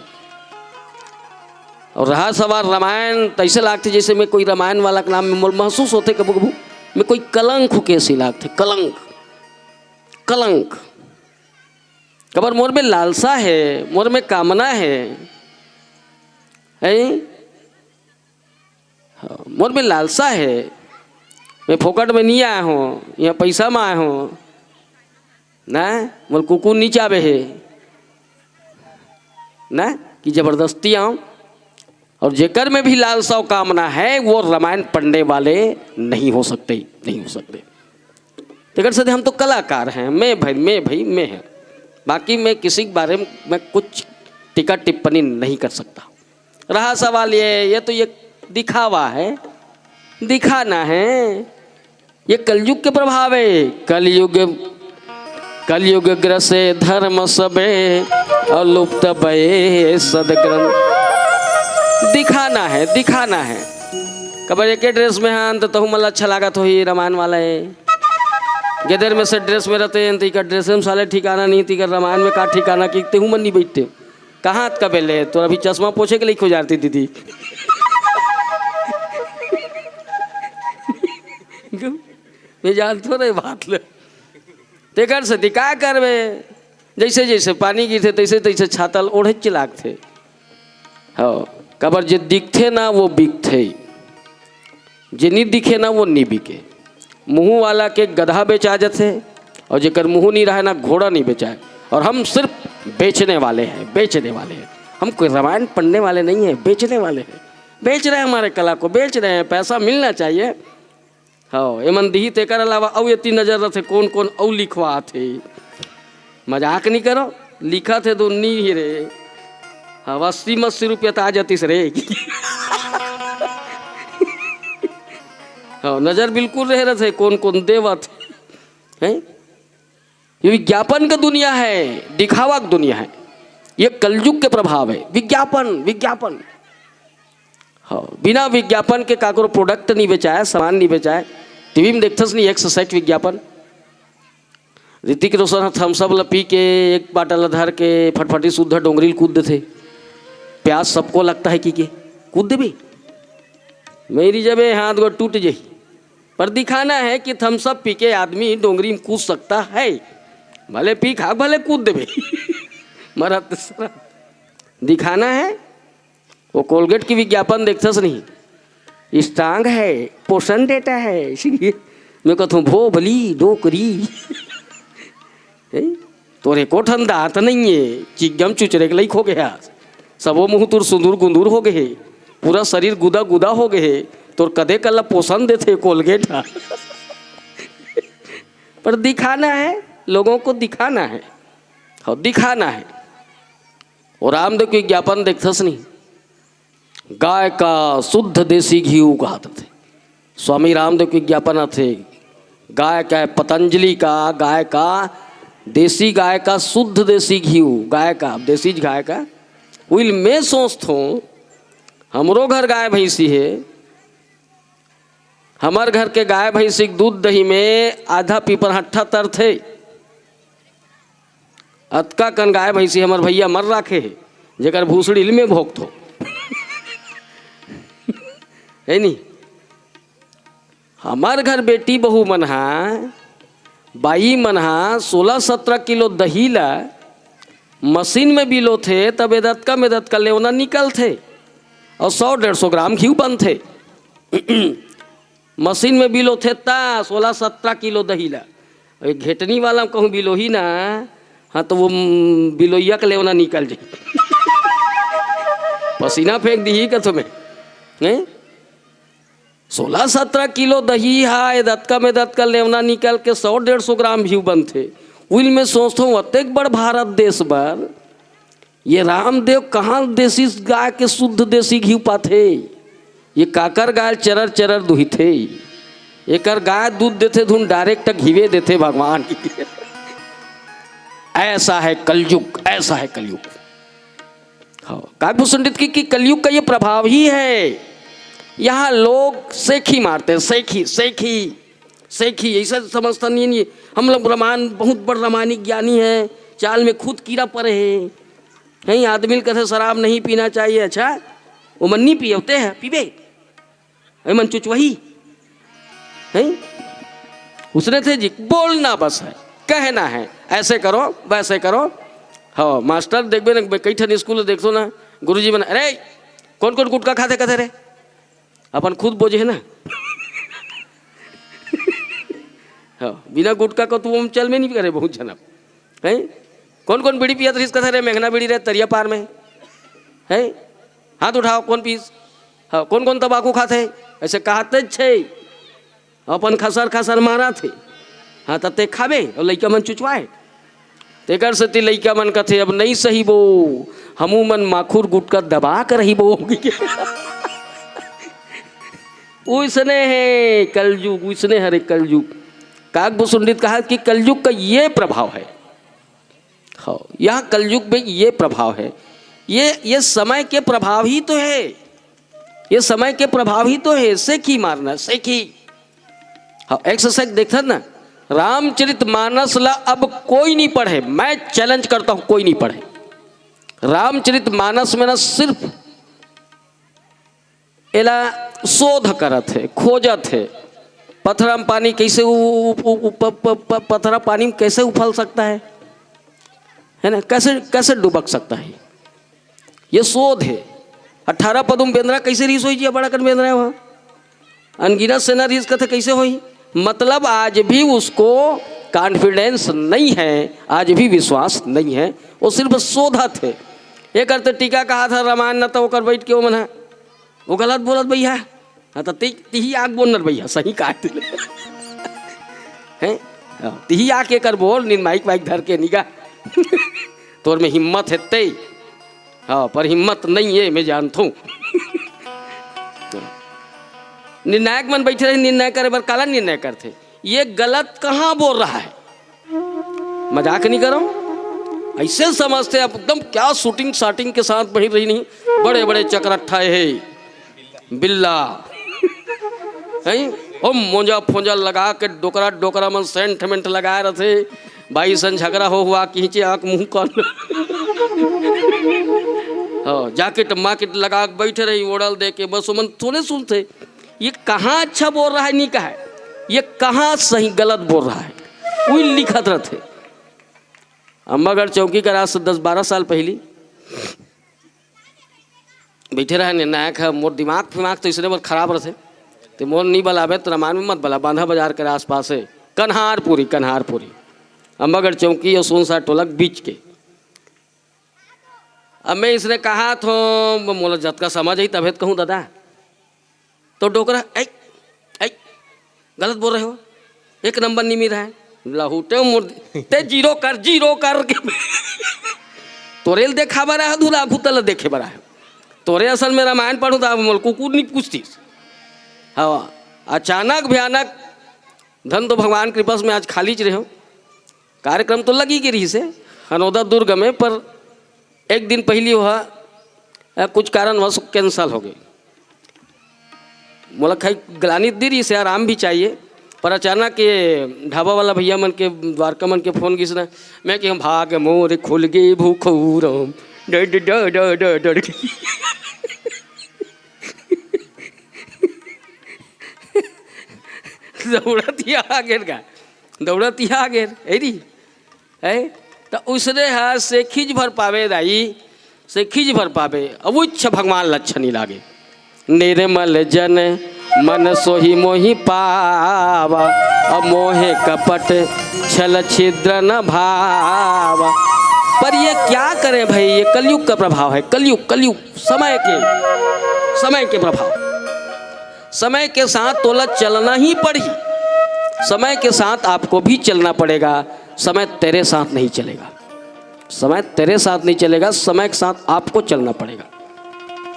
[SPEAKER 2] और रहा सवाल रामायण, तो ऐसे लागते जैसे मैं कोई रामायण वाला के नाम में महसूस होते कबू कबू मैं कोई कलंक हूँ, कैसी लागते कलंक। कबर मोर में लालसा है, मोर में कामना है, मोर में लालसा है। मैं फोकट में नहीं आया हूँ, यहाँ पैसा में आया हूँ ना। मोर कुकू नहीं चावे है ना कि जबरदस्ती आऊँ। और जेकर में भी लालसा कामना है, वो रामायण पढ़ने वाले नहीं हो सकते। तेकर से हम तो कलाकार हैं, मैं है। बाकी मैं किसी के बारे में कुछ टीका टिप्पणी नहीं कर सकता। रहा सवाल ये तो ये दिखावा है, दिखाना है, ये कलयुग के प्रभाव है। कलयुग ग्रसे धर्म सबे और लुप्त भये सदग्रंथ। दिखाना है। कबर एक ड्रेस में हाँ तो मला अच्छा लगा तो ही रामायण वाला है। गेदर में से ड्रेस में रहते हैं, तीका ड्रेस में साले ठिकाना नहीं, तीका रामायण में का ठिकाना कि ते हूँ मन नहीं बैठते। कहाँ का बेले तो अभी चश्मा पोछे के लिए खो जाती दीदी मैं जानते रहे बात ले तेकर से दिखा करवे। जैसे जैसे पानी गिरते तैसे तैसे छातल ओढ़े चिलाक थे। हाँ, कबर जे दिखते ना वो बिकते, जे नहीं दिखे ना वो नहीं बिके। मुँह वाला के गधा बेचा जाते, और जेकर मुँह नहीं रहा ना घोड़ा नहीं बेचा है। और हम सिर्फ बेचने वाले हैं। हम कोई रामायण पढ़ने वाले नहीं हैं, बेचने वाले हैं। बेच रहे हैं हमारे कला को, बेच रहे हैं, पैसा मिलना चाहिए। हाँ एमन दी तेकर अलावा औ इतनी नजर रथे कौन कौन औ लिखवा थे। मजाक नहीं करो, लिखा थे तो नहीं ही रे। हाँ 80 रुपया तो आ जाती रे। हाँ नजर बिल्कुल रह रहे थे कौन कौन देवा थे हैं। ये विज्ञापन का दुनिया है, दिखावा का दुनिया है, ये कलयुग के प्रभाव है। विज्ञापन विज्ञापन हाँ बिना विज्ञापन के काको प्रोडक्ट नहीं बेचाए, सामान नहीं बेचाए। टीवी में देखते नहीं 160 विज्ञापन। ऋतिक रोशन थम्सअप ला पी के एक बाटल धर के फटफटी शुद्ध डोंगरी कूद थे। प्यास सबको लगता है कि कूद भी मेरी जब हाथ गो टूट जाही, पर दिखाना है कि थम्सअप पी के आदमी डोंगरी में कूद सकता है। भले पी खा भले कूद देवे मरा दिखाना है। वो कोलगेट की विज्ञापन देखते नहीं, स्ट्रांग है, पोषण देता है। मैं कहता हूँ भो भली डोकरी तोरे को ठंडा तो नहीं है, चिगम चुचरे के लई हो गया, सबो मुँह तुर सुंदूर गुंदूर हो गए, पूरा शरीर गुदा गुदा हो गए, तो कदे कल पोषण देते कोलगेट। पर दिखाना है, लोगों को दिखाना है, हाँ दिखाना है। और रामदेव की विज्ञापन देखते नहीं, गाय का शुद्ध देसी घी कहते थे। स्वामी रामदेव की विज्ञापन थे, गाय का पतंजलि का, गाय का देसी गाय का शुद्ध देसी घी, गाय का देसी गाय का। विल मैं सोचता हूँ हमरो घर गाय भैंसी है, हमार घर के गाय भैंसी दूध दही में आधा पीपर हट्ठा तर थे। अतका कन गाय भैंसी हमार भैया मर रखे है, जेकर भूसड़ी में भोगत हो है नहीं। हमार घर बेटी बहू मनहा बाई मनहा 16-17 किलो दही ला मशीन में बिलो थे, तब मेदत का लेवना निकल थे और 100-150 ग्राम घी बन थे। मशीन में बिलो थे ता 16-17 किलो दही ला। घेटनी वाला कहूँ बिलो ही ना, हाँ तो वो बिलोइया का लेवना निकल जाए पसीना फेंक दी ही का तुम्हें। 16-17 किलो दही है, दत्का में दत्का लेवना निकल के 100-150 ग्राम घी बनते। विल में सोचता हूँ अत्यक बड़ भारत देश पर ये रामदेव कहाँ देसी गाय के शुद्ध देसी घी पाते। ये काकर गाय चरर चरर दुही थे, एक गाय दूध देते धुन डायरेक्ट घीवे देते भगवान की। ऐसा है कलयुग, ऐसा है कलयुग। हाँ काव्य पंडित की कलयुग का ये प्रभाव ही है। यहाँ लोग सेखी मारते हैं, सेखी सेखी सेखी, ऐसा समझता नहीं है हम लोग रामायण बहुत बड़ रामायणिक ज्ञानी है, चाल में खुद कीड़ा पड़े हैं। नहीं आदमी कहते शराब नहीं पीना चाहिए, अच्छा वो मन नहीं पियोते हैं, पीबे मन चुचवही है। उसने थे जी बोलना बस है, कहना है ऐसे करो वैसे करो। हाँ मास्टर देखबे ना कई ठन स्कूल देखो ना, गुरुजी बना अरे कौन कौन गुटखा खाते कहते रे, अपन खुद बोझे है ना। हाँ बिना गुटखा को तो हम चल में नहीं करे बहुत जना है। कौन कौन बीड़ी पिया रिस कहते रे, मेघना बीड़ी रहे तरिया पार में है, हाथ उठाओ कौन पीस। हाँ कौन कौन तंबाकू खाते ऐसे कहते छे, अपन खसर खसर मारा थे। हाँ तते खाबे और लइका मन चुचवाए, तेकर से ती लइका मन कथे अब नहीं सही बो, हमू मन माखुर गुटका दबा कर ही बो। उसने है कलयुग, उसने हरे कलयुग। काक सुंडित कहा कि कलयुग का ये प्रभाव है। हाँ यहाँ कलयुग में ये प्रभाव है, ये समय के प्रभाव ही तो है, ये समय के प्रभाव ही तो है। सेखी मारना सेखी। हाँ एक्सरसाइज देखता ना, रामचरितमानस ला अब कोई नहीं पढ़े, मैं चैलेंज करता हूं कोई नहीं पढ़े। रामचरितमानस में ना सिर्फ एला शोध करत है, खोजत है, पथरा में पानी कैसे पथरा पानी में कैसे उफल सकता है ना, कैसे कैसे डुबक सकता है, ये शोध है। 18 पदुम बेंद्रा कैसे रीस हो जी, बड़ा कर बेंद्रा वहाँ अनगिनत सेना रीस कथे कैसे होई। मतलब आज भी उसको कॉन्फिडेंस नहीं है, आज भी विश्वास नहीं है, वो सिर्फ शोधत है। ये करते टीका कहा था रामायण न तो ओकर बैठ के वो मना वो गलत बोलत भैया। हाँ तो तिही आग बोल भैया सही काट दिले हैं तिही आके कर बोल नींद माइक वाइक धर के निगा तोर में हिम्मत है ते। हाँ पर हिम्मत नहीं है मैं जानता हूँ। निर्णायक मन बैठे रहे निर्णय करे पर काला निर्णय करते ये गलत कहाँ बोल रहा है। मजाक नहीं करो ऐसे समझते अब एकदम क्या शूटिंग शाटिंग के साथ बही रही नहीं बड़े बड़े चक्राठा है बिल्ला है ओ मोजा फोंजा लगा के डोकरा डोकरा मन सेंटमेंट लगाए रहे भाई सन झगड़ा हो हुआ खींचे आँख मुँह कौन हाँ जैकेट मार्केट लगा के बैठे रही ओढ़ल दे के बस मन थोड़े सुनते ये कहाँ अच्छा बोल रहा है नहीं कहा है ये कहाँ सही गलत बोल रहा है वही लिखत रहते। अम्बागढ़ चौकी का राज से 10-12 साल पहली बैठे रहे निर्णायक है मोर दिमाग फिमाग तो इसने बहुत खराब रहे तो मोर नहीं बलावे तो रामायण में मत बला बांधा बाजार के आसपास है कन्हारपुरी अम्बागढ़ चौकी और सोनसा टोलक बीच के। अब मैं इसने कहा तो मोला जत का समझ आई तबियत कहूँ दादा तो डोकरा ऐ गलत बोल रहे हो एक नंबर नहीं मिल रहा है लहूटे मुर्दे ते जीरो कर के तोरेल देखा बरा है दूल्हा घुतल देखे बरा है तोरे असल में रामायण पढ़ू तो मोल कुकुर नहीं पूछती। हाँ अचानक भयानक धन तो भगवान कृपा में आज खाली च रहे हो कार्यक्रम तो लगी गिरी से हनौदा दुर्ग में पर एक दिन पहले वह कुछ कारणवश कैंसल हो गई। मोला खाई गलानी दी रही से आराम भी चाहिए पर अचानक ये ढाबा वाला भैया मन के द्वारका मन के फोन घिसना मैं कि भाग मोर खुल गई भूखूरम डर दौड़त आ गेर है तो उसने हाथ से खींच भर पावे दाई से खींच भर पावे अब इच्छा भगवान लक्षण ही लागे निर्मल जन मन सोही मोहि पावा अब मोहे कपट छल छिद्र न भावा। पर ये क्या करे भाई ये कलयुग का प्रभाव है कलयुग समय के प्रभाव समय के साथ तोला चलना ही पड़ी समय के साथ आपको भी चलना पड़ेगा। समय तेरे साथ नहीं चलेगा समय के साथ आपको चलना पड़ेगा।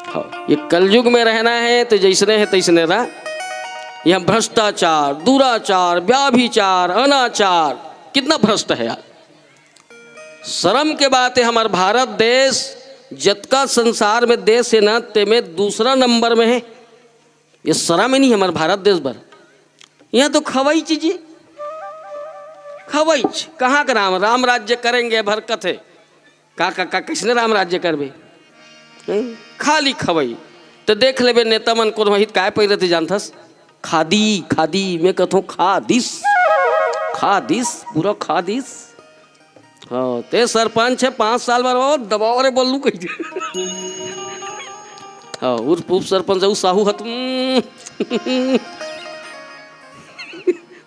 [SPEAKER 2] हाँ ये कलयुग में रहना है तो जैसने है तैसने रह। यह भ्रष्टाचार दुराचार व्याभिचार अनाचार कितना भ्रष्ट है यार। शर्म के बात है हमारा भारत देश जतका संसार में देश है ना ते में दूसरा नंबर में है। ये शर्म ही नहीं हमारा भारत देश भर यहाँ तो खवाई चीजें खवाइच कहाँ का राम राज्य करेंगे भरकत है का किसने राम राज्य करबे खाली खवई तो देख लेबे नेता मन को वही काय पहले थे जानथस खादी मैं कहता खादिस पूरा खादिस। हाँ ते सरपंच है 5 साल बाद और दबाव रे बोलू कही हाँ उप सरपंच है साहू हत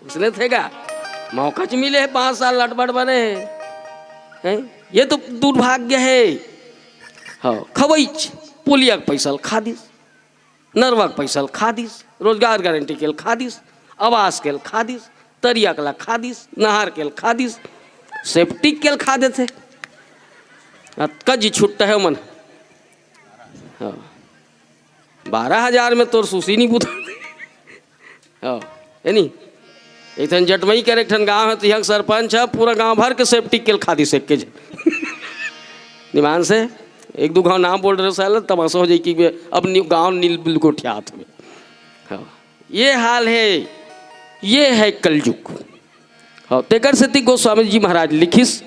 [SPEAKER 2] उसने थेगा मौका च मिले है 5 साल लटबट बने हैं ये तो दुर्भाग्य है। हाँ खवैच पुलिया के पैसा खादिस नरवा के पैसा खादिस रोजगार गारंटी के खादिस आवास के खादिस तरिया के खादिस नहर के खादिस सेफ्टी के खा देते कजी छुट्टा है मन। हाँ 12,000 में तोर सुसी नहीं बुता हाँ है नहीं इतन जटमई के एक ठन गाँव है तो यहाँ सरपंच है पूरा गांव भर के सेफ्टी के खादी सेक के निमान से 1-2 गाँव नाम बोल रहे साल तमाशा हो जाए कि अब गाँव नील बिल्कुल हाथ में। हाँ ये हाल है ये है कलयुग। हाँ तेकर सती गोस्वामी जी महाराज लिखिस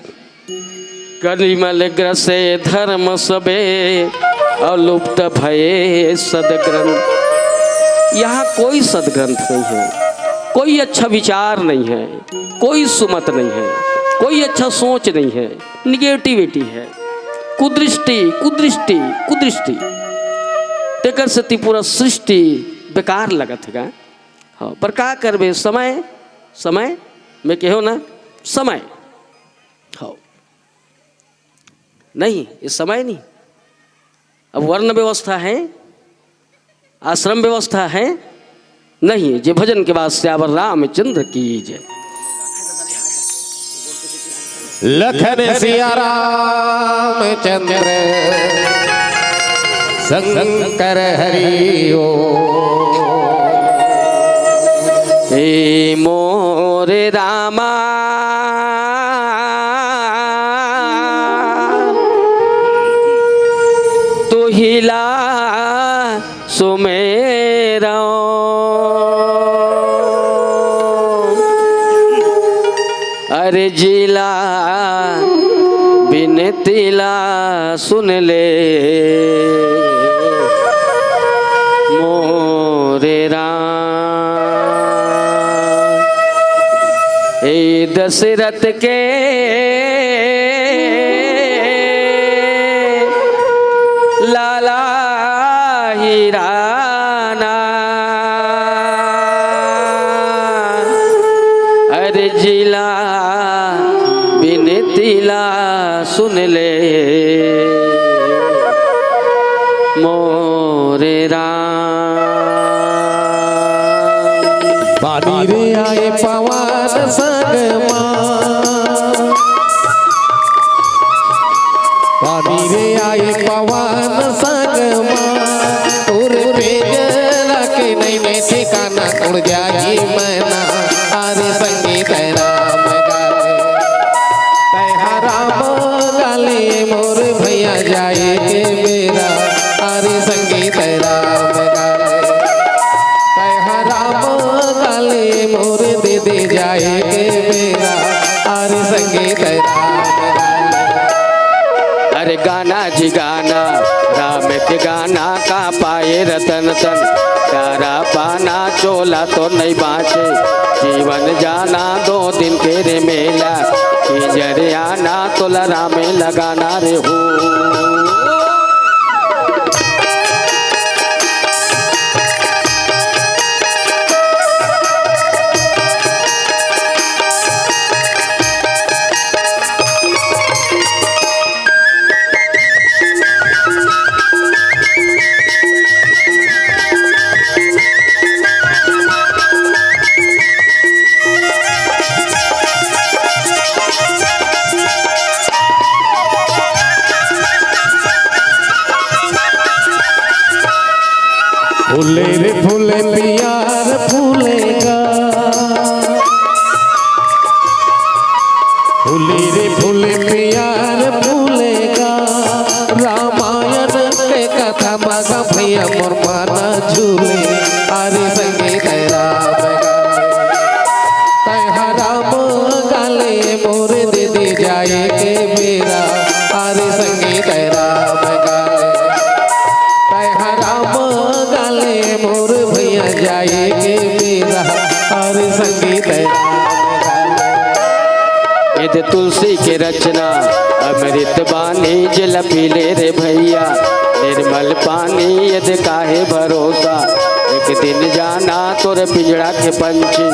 [SPEAKER 2] कलिमल ग्रसे धर्म सबे अलुप्त भये सदग्रंथ। यहाँ कोई सदग्रंथ नहीं है कोई अच्छा विचार नहीं है कोई सुमत नहीं है कोई अच्छा सोच नहीं है निगेटिविटी है कुदृष्टि तेकर सती पूरा सृष्टि बेकार लगत है। हाँ पर का करबे समय मैं कहो ना समय हाँ नहीं ये समय नहीं अब वर्ण व्यवस्था है, आश्रम व्यवस्था है नहीं। जे भजन के बाद श्यावर रामचंद्र की जय।
[SPEAKER 1] लखन सिया रामचंद्र शंकर हरि ओ।
[SPEAKER 2] हे मोरे रामा तू हिला सुमेरा अरे जिला बिनतीला सुन ले मोरे राम। ए दशरथ के लाला हिराना अरे जिला बिनतीला सुन ले मोरे राम।
[SPEAKER 1] पानी रे आए पवन संगमा, पानी रे आए पवन संगमा, तुर पे जरा के नहीं में ठिकाना उड़ जागी मना। आरे संगीत राम गाले तैहा राम गाले मोर भैया जाए के मेरा। आरे संगीत राम गाले तैहा राम गाले मोर दे दे जाए के मेरा। आरे संगीत राम गाले।
[SPEAKER 2] अरे गाना जी गाना राम के गाना का पाए रतन तन, प्यारा पाना चोला तो नहीं बाँचे, जीवन जाना 2 दिन के रे मेला, जरे आना तोला रामे लगाना रे हो।
[SPEAKER 1] फूले रे फूले पियार फूलेगा, फूले रे फूले पियार फूलेगा। रामायण के कथा मगा भैया मोर माना झूले। आरे संगीत राम गाले तैहा राम गाले मोर दे दे जाए के मेरा। आरे संगीत राम गाले तैहा राम गाले मोर भैया जाए के मेरा। और संगीत
[SPEAKER 2] यदि तुलसी के रचना अमृत बानी जल पीले रे भैया, निर्मल पानी यदि काहे भरोसा, एक दिन जाना तोरे पिंजड़ा के पंछी,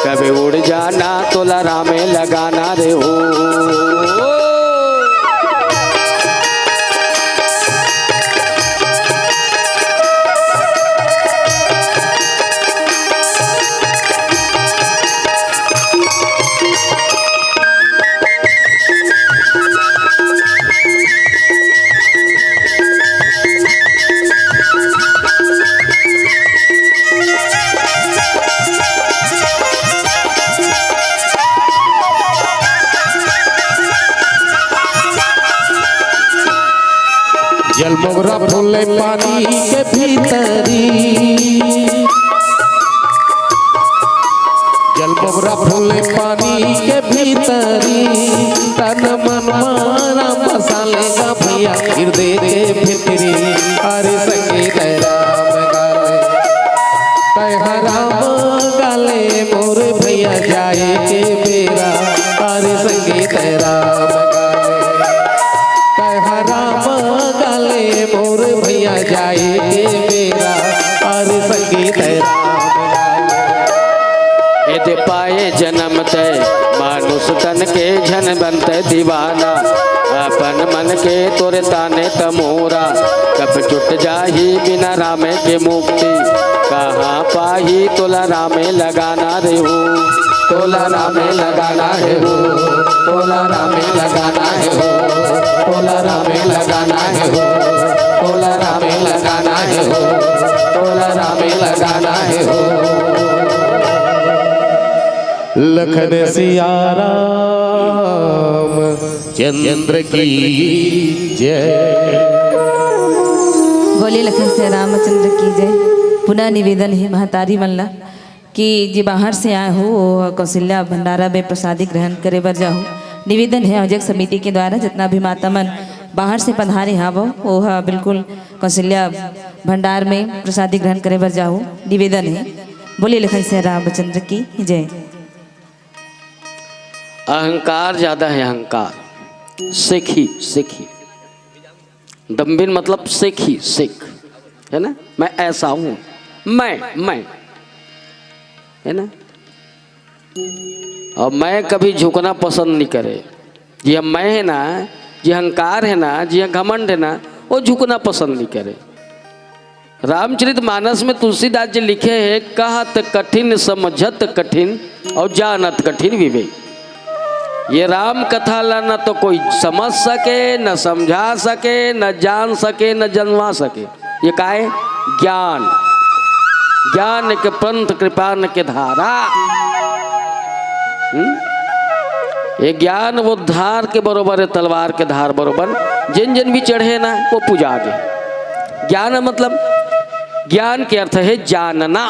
[SPEAKER 2] कभी उड़ जाना तोला रामे लगाना रे हो।
[SPEAKER 1] जल मोगरा फूले पानी के भीतरी, जल मोगरा फूले पानी के भीतरी। तन मन मारा मसालेगा भैया हृदय के भीतरी। अरे संगीत राम गाले तैहा राम गाले मोर भैया जाए के मेरा। अरे संगीत राम गाले तैहा राम गाले मोर भैया जाए के मेरा। और संगीत राम गाले।
[SPEAKER 2] यदि पाए जन्म ते मानुष तन के झन बनते दीवाना अपन मन के तोरे ताने तमोरा कब छुट जाही बिना रामे के मुक्ति कहाँ पाही तोला रामे लगाना रे हो
[SPEAKER 1] तोला रामे लगाना है हो तोला रामे लगाना है हो तोला रामे लगाना है हो तोला रामे लगाना है हो तोला रामे लगाना है हो। लखन सिया राम चंद्र की जय।
[SPEAKER 3] बोले लखन से रामचंद्र की जय। पुनः निवेदन है महतारी मल्ला कि जे बाहर से आए हो वो कौशल्या भंडारा में प्रसादी ग्रहण करे बर जाओ। निवेदन है आयोजक समिति के द्वारा जितना भी माता मन बाहर से पधारे हावो वो बिल्कुल कौशल्या भंडार में प्रसादी ग्रहण करे बर जाओ। निवेदन है। बोले लखन से रामचंद्र की जय।
[SPEAKER 2] अहंकार ज्यादा है, अहंकार सेखी सेखी दम्बिन मतलब सेखी सिख है ना। मैं ऐसा हूं, मैं है ना। और मैं कभी झुकना पसंद नहीं करे। ये मैं है ना, ये अहंकार है ना, ये घमंड है ना, वो झुकना पसंद नहीं करे। रामचरित मानस में तुलसीदास जी लिखे हैं कहत कठिन समझत कठिन और जानत कठिन विवेक। ये राम कथा ला न तो कोई समझ सके, न समझा सके, न जान सके, न जनवा सके। ये का है? ज्ञान। ज्ञान के पंथ कृपान के धारा। ये ज्ञान वो धार के बरोबर है, तलवार के धार बरोबर। जिन जिन भी चढ़े ना वो पूजा आगे। ज्ञान मतलब, ज्ञान के अर्थ है जानना।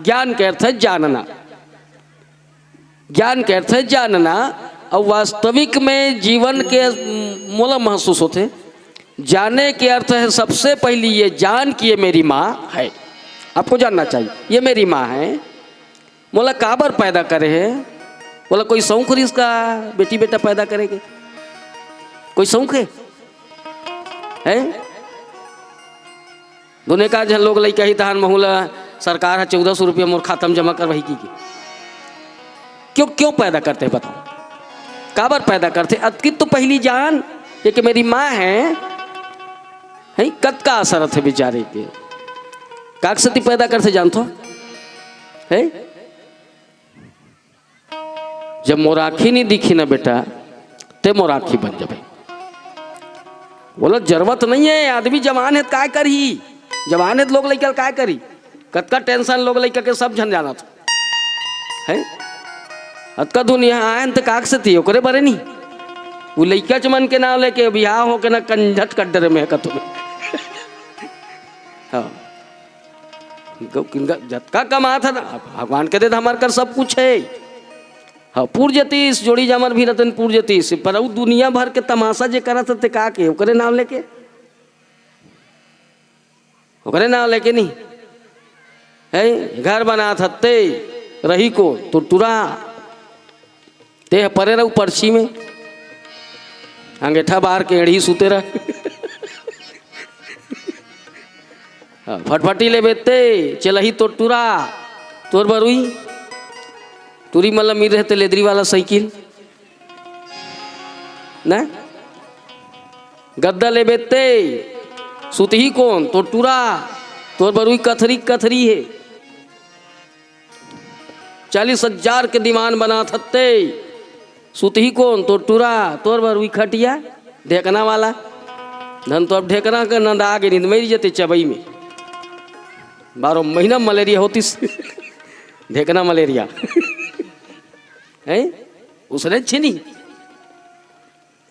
[SPEAKER 2] ज्ञान के अर्थ है जानना। ज्ञान के अर्थ है जानना। और वास्तविक में जीवन के मूल महसूस होते। जाने के अर्थ है सबसे पहली ये जान कि ये मेरी माँ है। आपको जानना चाहिए ये मेरी माँ है। मोला काबर पैदा करे है? बोला कोई शौक है इसका बेटी बेटा पैदा करेंगे? कोई शौक है? दुनिया का लोग लड़का ही तहान महूला सरकार है 1400 रुपया मोर खाता में जमा कर वही की। क्यों क्यों पैदा करते हैं बताओ? काबर पैदा करते? अतकित तो पहली जान ये कि मेरी माँ है कत का असर थे बेचारे के। काकसती पैदा करते जानते है? जब मोराखी नहीं दिखी ना बेटा ते मोराखी बन जाए। बोला जरूरत नहीं है, आदमी जवान है काय करी। जवान है लोग लड़का काय करी। कत का टेंशन लोग लड़का के सब झन जाना था है। अतका दुनिया आए तो काक से थी ओकरे बारे नहीं। वो लड़का चमन के नाम लेके बिहार हो के ना कंझट कड्डर में कत में। हाँ जतका कमा था ना भगवान के दे हमार कर सब कुछ है। हाँ पूर जतीस जोड़ी जामर भी रतन पूर जतीस पर वो दुनिया भर के तमाशा जे करा था का के ओकरे नाम लेके, ओकरे नाम लेके नहीं है। घर बना था ते रही को तो टुरा ते परे रहू पर्ची में अंगेठा बाहर के एड़ी सुते रह। फटफटी ले बेते चलही तो टुरा तोर बरुई टूरी मतलब मिल रहे थे लेदरी वाला साइकिल ना गद्दा ले बेते सुतही कौन तो टुरा तोर बरुई कथरी कथरी है। 40,000 के दीवान बना थते सुतही कौन तो टुरा तोर बरुई खटिया ढेकना वाला धन तो अब ढेकना का नंद आगे नींद मेरी जते चबई में 12 महीना मलेरिया होती ढेकना मलेरिया है उसने छिनी।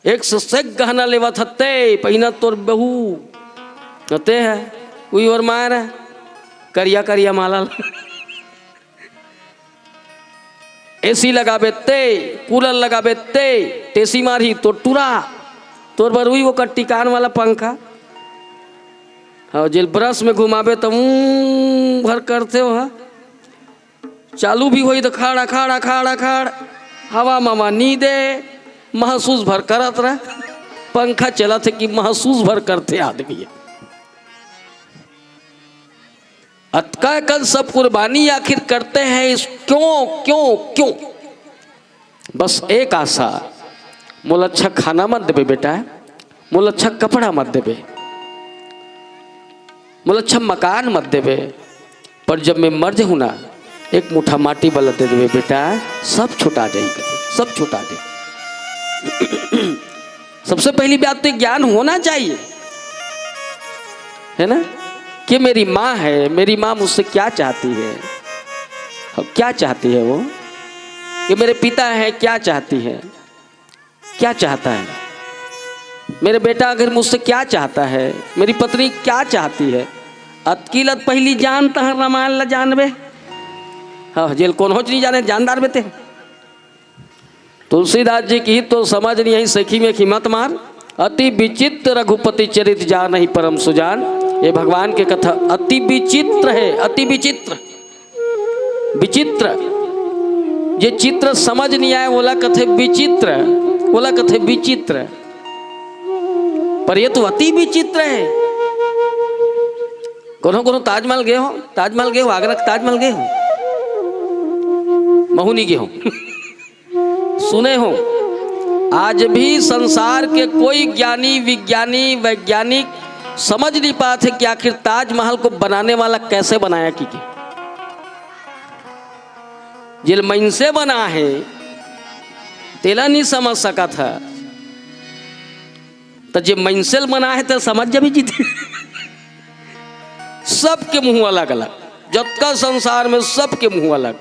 [SPEAKER 2] एक से गहना लेवा थते पहिना तोर बहू कहते है कोई और मार है करिया करिया माला। एसी लगा बेते कूलर लगा बेते टेसी मारी तो टूरा तोर बरुई वो कट्टी कान वाला पंखा। हाँ जेल ब्रश में घुमावे तो भर करते हो। हाँ चालू भी हुई तो खाड़ा खाड़ा खाड़ा खाड़ हवा मामा नींदे महसूस भर करत रहा। पंखा चला थे कि महसूस भर करते आदमी। अतका कल सब कुर्बानी आखिर करते हैं इस क्यों क्यों क्यों? बस एक आशा, मोल अच्छा खाना मत देवे बेटा, मोल अच्छा कपड़ा मत देवे, मोल अच्छा मकान मत देवे, पर जब मैं मर जाऊँ ना एक मुठा माटी वाला दे देवे बेटा, सब छुटा जाएगा, सब छुटा जाए। सबसे पहली बात तो ज्ञान होना चाहिए, है ना, कि मेरी माँ है, मेरी माँ मुझसे क्या चाहती है, क्या चाहती है वो, कि मेरे पिता है क्या चाहती है, क्या चाहता है मेरे बेटा अगर मुझसे क्या चाहता है, मेरी पत्नी क्या चाहती है। अतकीलत पहली जानता है रामायण ला जानबे, हाँ जेल कौन हो नहीं जाने जानदार बेते। तुलसीदास जी की तो समझ नहीं आई सखी में कि मत मार, अति विचित्र रघुपति चरित जा नहीं परम सुजान। ये भगवान के कथा अति विचित्र है, अति विचित्र, विचित्र ये चित्र समझ नहीं आए बोला कथे विचित्र, बोला कथे विचित्र, पर ये तो अति विचित्र है। कोनो कोनो ताजमहल गए हो, ताजमहल गए हो, आगरा ताजमहल गए हो, महू नहीं गए हो, सुने हो। आज भी संसार के कोई ज्ञानी विज्ञानी वैज्ञानिक समझ नहीं पाते कि आखिर ताजमहल को बनाने वाला कैसे बनाया कि जिल मन से बना है तेला नहीं समझ सका था, तो जब मंजिल बना है तो समझ जब जीते। सबके मुंह अलग अलग, जब का संसार में सबके मुंह अलग,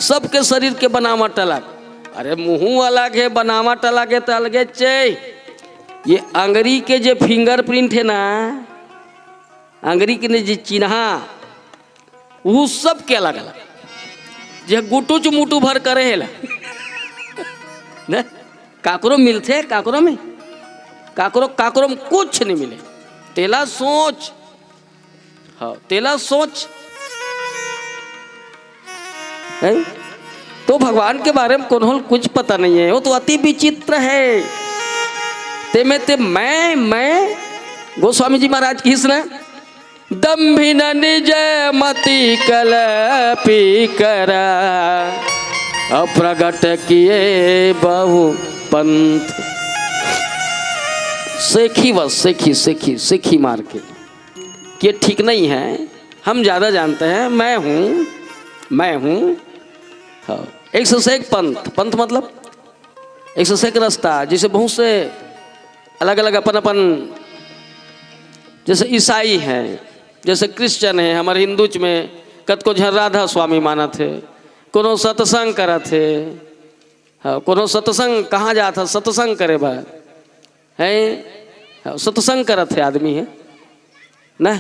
[SPEAKER 2] सबके शरीर के बनावट अलग। अरे मुंह अलग है, बनावट अलग है तो अलगे चाहिए। ये अंगरी के जो फिंगरप्रिंट है ना, अंगरी के जो चिन्हा, वो सब के अलग अलग, जो गुटू चुमुटू भर करे है ना, काकरो मिलते काकरो में, काकरो काकरो में कुछ नहीं मिले। तेला सोच, हाँ तेला सोच है? तो भगवान के बारे में कौन कुछ पता नहीं है, वो तो अति विचित्र है। ते में ते मैं गोस्वामी जी महाराज की सुना, दम्भिन निज मति कलपी करा, अप्रगट किए बहु पंथ। सेखी बस सेखी सेखी सेखी मार के, ये ठीक नहीं है, हम ज़्यादा जानते हैं, मैं हूँ। हाँ 101 पंथ, पंथ मतलब 101 रास्ता, जिसे बहुत से अलग अलग अपन अपन, जैसे ईसाई हैं, जैसे क्रिश्चियन है, हमारे हिंदू में कत को झर राधा स्वामी माना थे, कोनो सत्संग करा थे, हाँ कोनो सत्संग कहाँ जाता, सत्संग करे बा है, सत्संग करा थे आदमी है ना।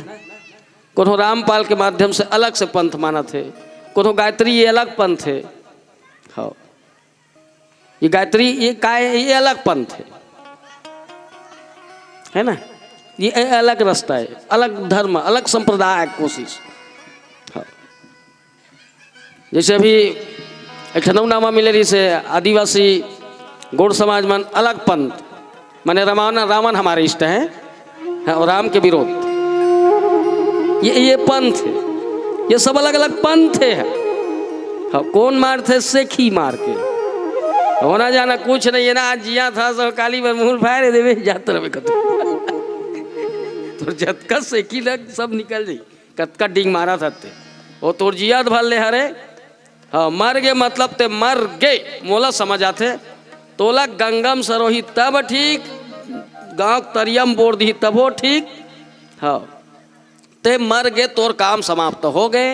[SPEAKER 2] कोनो रामपाल के माध्यम से अलग से पंथ माना थे, कोनो गायत्री ये अलग पंथ है, हाँ ये गायत्री ये अलग पंथ है ना, ये अलग रास्ता है, अलग धर्म, अलग संप्रदाय कोशिश। हाँ जैसे अभी एक नामा मिले रही से आदिवासी गौड़ समाज मन अलग पंथ, माने रावण हमारे इष्ट है, हाँ, और राम के विरोध, ये पंथ है, ये सब अलग अलग पंथ है। हाँ कौन मारते सेखी मार के, होना जाना कुछ नहीं है ना। आज जिया था सब काली में मूल फायर देवे जाते रहे कतो तो जतका सेखी लग सब निकल जाई, कतका डिंग मारा था ते वो तोर जियात भल ले हरे। हाँ मर गए मतलब ते मर गए मोला समझ आते, तोला गंगम सरोही तब ठीक, गाँव तरियम बोर दी तब हो ठीक। हाँ ते मर गए, तोर काम समाप्त हो गए।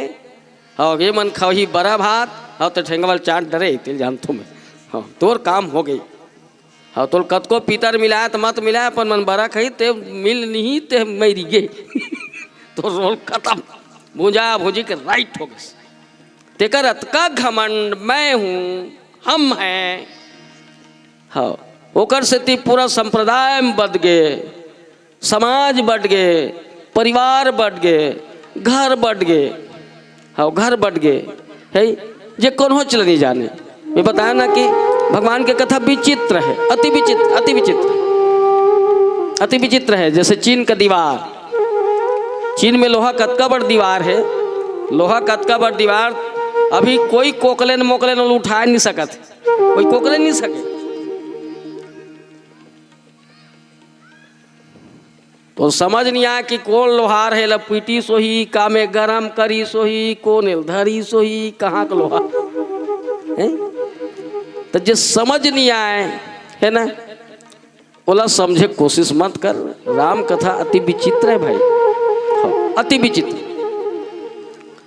[SPEAKER 2] हाँ ये मन खाही बड़ा भात, हाँ तो ठेंगवल चाट डरे तिल जान तुम्हें, हाँ तोर काम हो गई। हाँ तोर कत को पीतर मिलाया तो मत मिलाया, अपन मन बड़ा खाई ते मिल नहीं ते मरी गए तो रोल खत्म, भूजा भूजी के राइट हो गए। तेकर अतका घमंड मैं हूँ, हम हैं, हाँ ओकर से ती पूरा संप्रदाय में बढ़ गए, समाज बढ़ गए, परिवार बढ़ गए, घर बढ़ गए। हाँ घर बढ़ गए है, ये कौन हो चल नहीं जाने। मैं बताया ना कि भगवान की कथा विचित्र है, अति विचित्र, अति विचित्र, अति विचित्र है। जैसे चीन का दीवार, चीन में लोहा कतका बड़ दीवार है, लोहा कतका बड़ दीवार, अभी कोई कोकलेन मोकलेन उठा नहीं सकत, कोई कोकलेन नहीं सके। तो समझ नहीं आया कि कौन लोहार है, लपीटी सोही का में गरम करी सोही, कौन धरी सोही, कहाँ का लोहा है। तो जो समझ नहीं आए है ना, बोला समझे कोशिश मत कर। राम कथा अति विचित्र है भाई, अति विचित्र।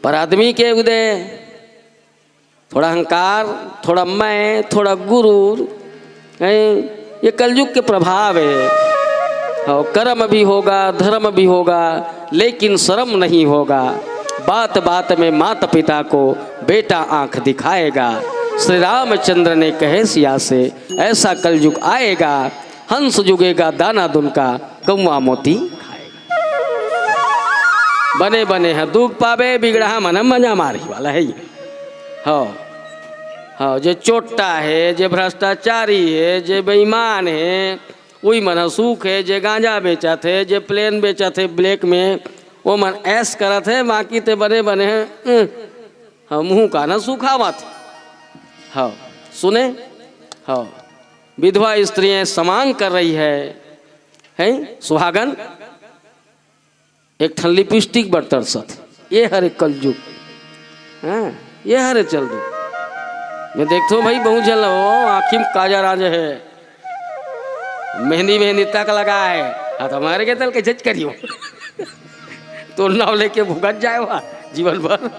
[SPEAKER 2] पर आदमी के उदय थोड़ा अहंकार, थोड़ा मैं, थोड़ा गुरु है, ये कलयुग के प्रभाव है। कर्म भी होगा, धर्म भी होगा, लेकिन शर्म नहीं होगा। बात बात में माता पिता को बेटा आंख दिखाएगा। श्री रामचंद्र ने कहे सिया से, ऐसा कलयुग आएगा, हंस जुगेगा दाना दुनका, कौवा मोती खाएगा। बने बने हैं दुख पावे, बिगड़ा मन मजा मारी वाला है ये। हाँ, जे चोट्टा है, जे भ्रष्टाचारी है, जे बेईमान है, वही मन सूख है। जे गांजा बेचा थे, जे प्लेन बेचा थे ब्लैक में, वो मन ऐस करत है। बाकी ते बने बने हैं हाँ, मुँह का ना सूखा मत। हाँ सुने, हाँ विधवा स्त्रियां समान कर रही है सुहागन एक ठन लिपस्टिक बरतर सत। ये हरे कलयुग, हाँ ये हरे चल दो। मैं देखते हो भाई बहुत जल हो, आँखी में काजा राज है, मेहंदी मेहंदी तक लगा है। हाँ तो हमारे के तल के जज करियो तो नाव लेके भुगत जाए वहाँ जीवन भर।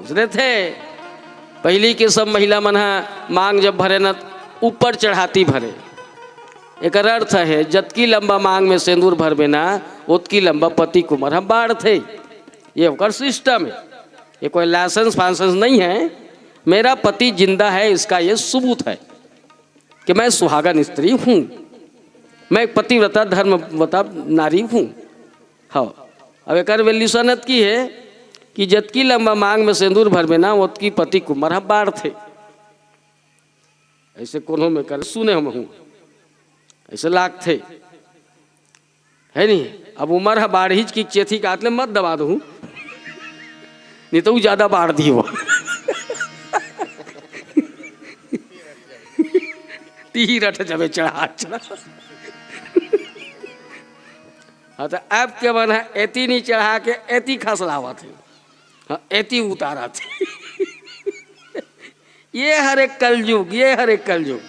[SPEAKER 2] उसने थे पहली के सब महिला मन मांग जब भरे न ऊपर चढ़ाती भरे। एक अर्थ है जतकी लंबा मांग में सिंदूर भरबे ना, उतकी लंबा पति कुमार हम बाढ़ थे। ये होकर सिस्टम है, ये कोई लाइसेंस फांसेंस नहीं है। मेरा पति जिंदा है, इसका ये सबूत है कि मैं सुहागन स्त्री हूँ, मैं एक पतिव्रता धर्मवता नारी हूँ। हाँ अब एक वैल्यूसनत की है कि जतकी लंबा मांग में सिंदूर भर में ना, उतकी पति कुमार बाढ़ थे। ऐसे कोनों में कर सुने हम हूँ, ऐसे लाख थे है नहीं। अब उमर है बाढ़ की चेथी का आतले मत दबा दू, नहीं तो ज्यादा बाढ़ दी वो तीरठ जब चढ़ा चढ़ा। हाँ तो अब के बन है एती नहीं चढ़ा के एती खसलावा थे, हाँ एती उतारा थे। ये हर एक कलयुग, ये हर एक कलयुग।